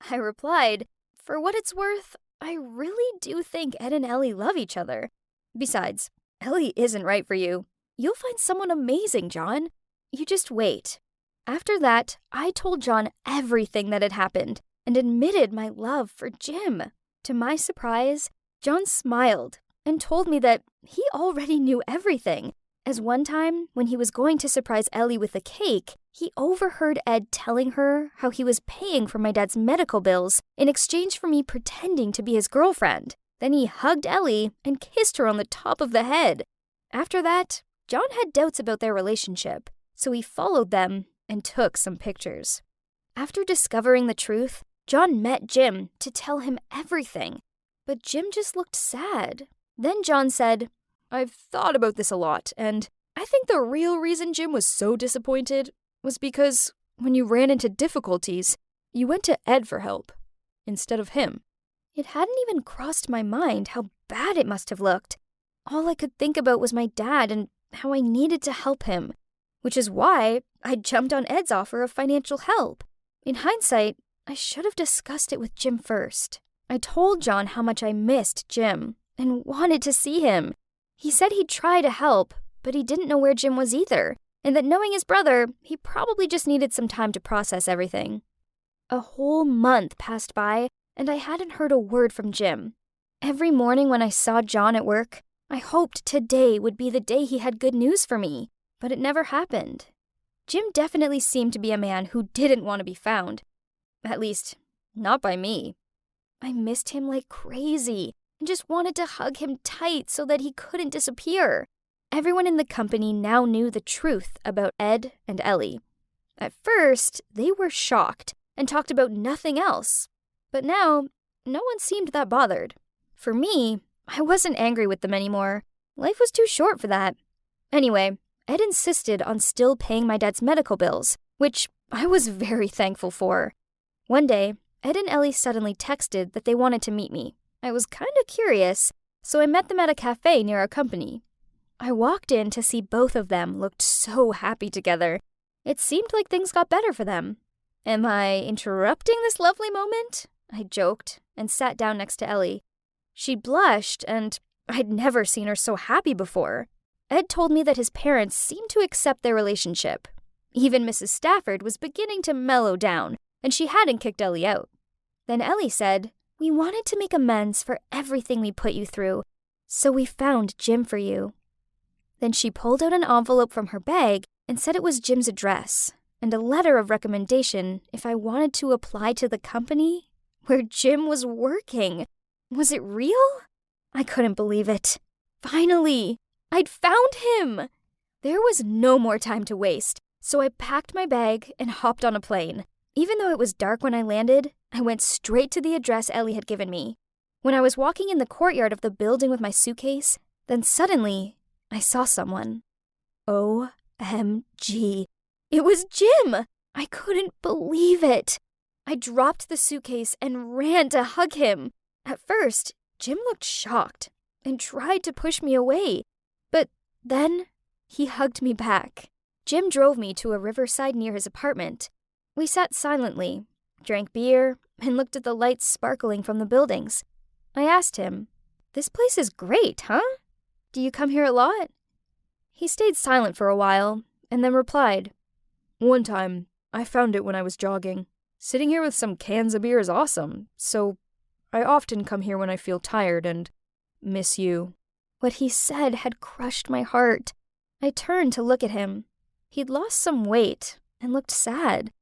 I replied, For what it's worth, I really do think Ed and Ellie love each other. Besides, Ellie isn't right for you. You'll find someone amazing, John. You just wait. After that, I told John everything that had happened and admitted my love for Jim. To my surprise, John smiled and told me that he already knew everything, as one time, when he was going to surprise Ellie with a cake, he overheard Ed telling her how he was paying for my dad's medical bills in exchange for me pretending to be his girlfriend. Then he hugged Ellie and kissed her on the top of the head. After that, John had doubts about their relationship, so he followed them and took some pictures. After discovering the truth, John met Jim to tell him everything, but Jim just looked sad. Then John said, I've thought about this a lot, and I think the real reason Jim was so disappointed was because when you ran into difficulties, you went to Ed for help instead of him. It hadn't even crossed my mind how bad it must have looked. All I could think about was my dad and how I needed to help him, which is why I jumped on Ed's offer of financial help. In hindsight, I should have discussed it with Jim first. I told John how much I missed Jim and wanted to see him. He said he'd try to help, but he didn't know where Jim was either, and that knowing his brother, he probably just needed some time to process everything. A whole month passed by, and I hadn't heard a word from Jim. Every morning when I saw John at work, I hoped today would be the day he had good news for me, but it never happened. Jim definitely seemed to be a man who didn't want to be found. At least, Not by me. I missed him like crazy and just wanted to hug him tight so that he couldn't disappear. Everyone in the company now knew the truth about Ed and Ellie. At first, they were shocked and talked about nothing else. But now, no one seemed that bothered. For me, I wasn't angry with them anymore. Life was too short for that. Anyway, Ed insisted on still paying my dad's medical bills, which I was very thankful for. One day, Ed and Ellie suddenly texted that they wanted to meet me. I was kind of curious, so I met them at a cafe near our company. I walked in to see both of them looked so happy together. It seemed like things got better for them. Am I interrupting this lovely moment? I joked and sat down next to Ellie. She blushed, and I'd never seen her so happy before. Ed told me that his parents seemed to accept their relationship. Even Mrs. Stafford was beginning to mellow down, and she hadn't kicked Ellie out. Then Ellie said, "We wanted to make amends for everything we put you through, so we found Jim for you." Then she pulled out an envelope from her bag and said it was Jim's address and a letter of recommendation if I wanted to apply to the company where Jim was working. Was it real? I couldn't believe it. Finally, I'd found him! There was no more time to waste, so I packed my bag and hopped on a plane. Even though it was dark when I landed, I went straight to the address Ellie had given me. When I was walking in the courtyard of the building with my suitcase, then suddenly, I saw someone. OMG. It was Jim! I couldn't believe it. I dropped the suitcase and ran to hug him. At first, Jim looked shocked and tried to push me away, but then he hugged me back. Jim drove me to a riverside near his apartment. We sat silently, drank beer, and looked at the lights sparkling from the buildings. I asked him, "This place is great, huh? Do you come here a lot?" He stayed silent for a while, and then replied, "One time, I found it when I was jogging. Sitting here with some cans of beer is awesome, so I often come here when I feel tired and miss you." What he said had crushed my heart. I turned to look at him. He'd lost some weight and looked sad.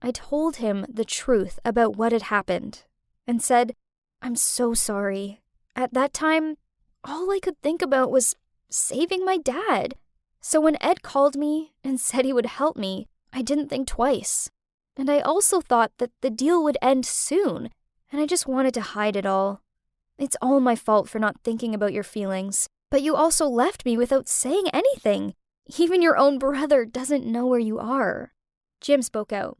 I told him the truth about what had happened and said, "I'm so sorry. At that time, all I could think about was saving my dad." So when Ed called me and said he would help me, I didn't think twice. And I also thought that the deal would end soon, and I just wanted to hide it all. It's all my fault for not thinking about your feelings, but you also left me without saying anything. Even your own brother doesn't know where you are. Jim spoke out.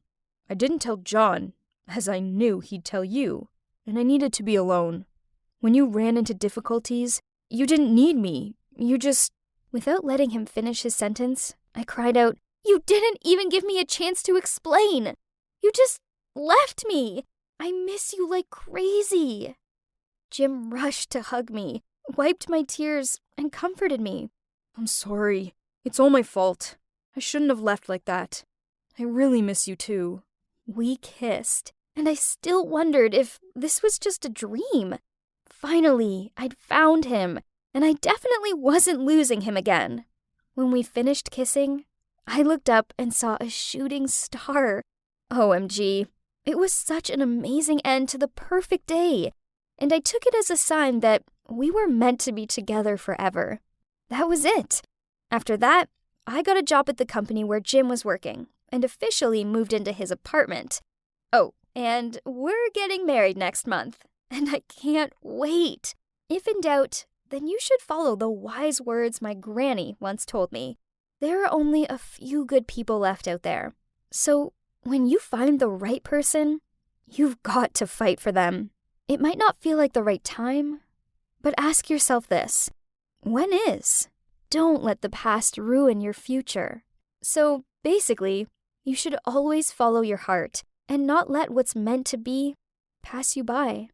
"I didn't tell John, as I knew he'd tell you, and I needed to be alone. When you ran into difficulties, you didn't need me. You just..." Without letting him finish his sentence, I cried out, "You didn't even give me a chance to explain. You just left me. I miss you like crazy." Jim rushed to hug me, wiped my tears, and comforted me. "I'm sorry. It's all my fault. I shouldn't have left like that. I really miss you too." We kissed, and I still wondered if this was just a dream. Finally, I'd found him, and I definitely wasn't losing him again. When we finished kissing, I looked up and saw a shooting star. OMG. It was such an amazing end to the perfect day, and I took it as a sign that we were meant to be together forever. That was it. After that, I got a job at the company where Jim was working and officially moved into his apartment. Oh, and we're getting married next month, and I can't wait. If in doubt, then you should follow the wise words my granny once told me. There are only a few good people left out there. So when you find the right person, you've got to fight for them. It might not feel like the right time, but ask yourself this: when is? Don't let the past ruin your future. So basically, you should always follow your heart and not let what's meant to be pass you by.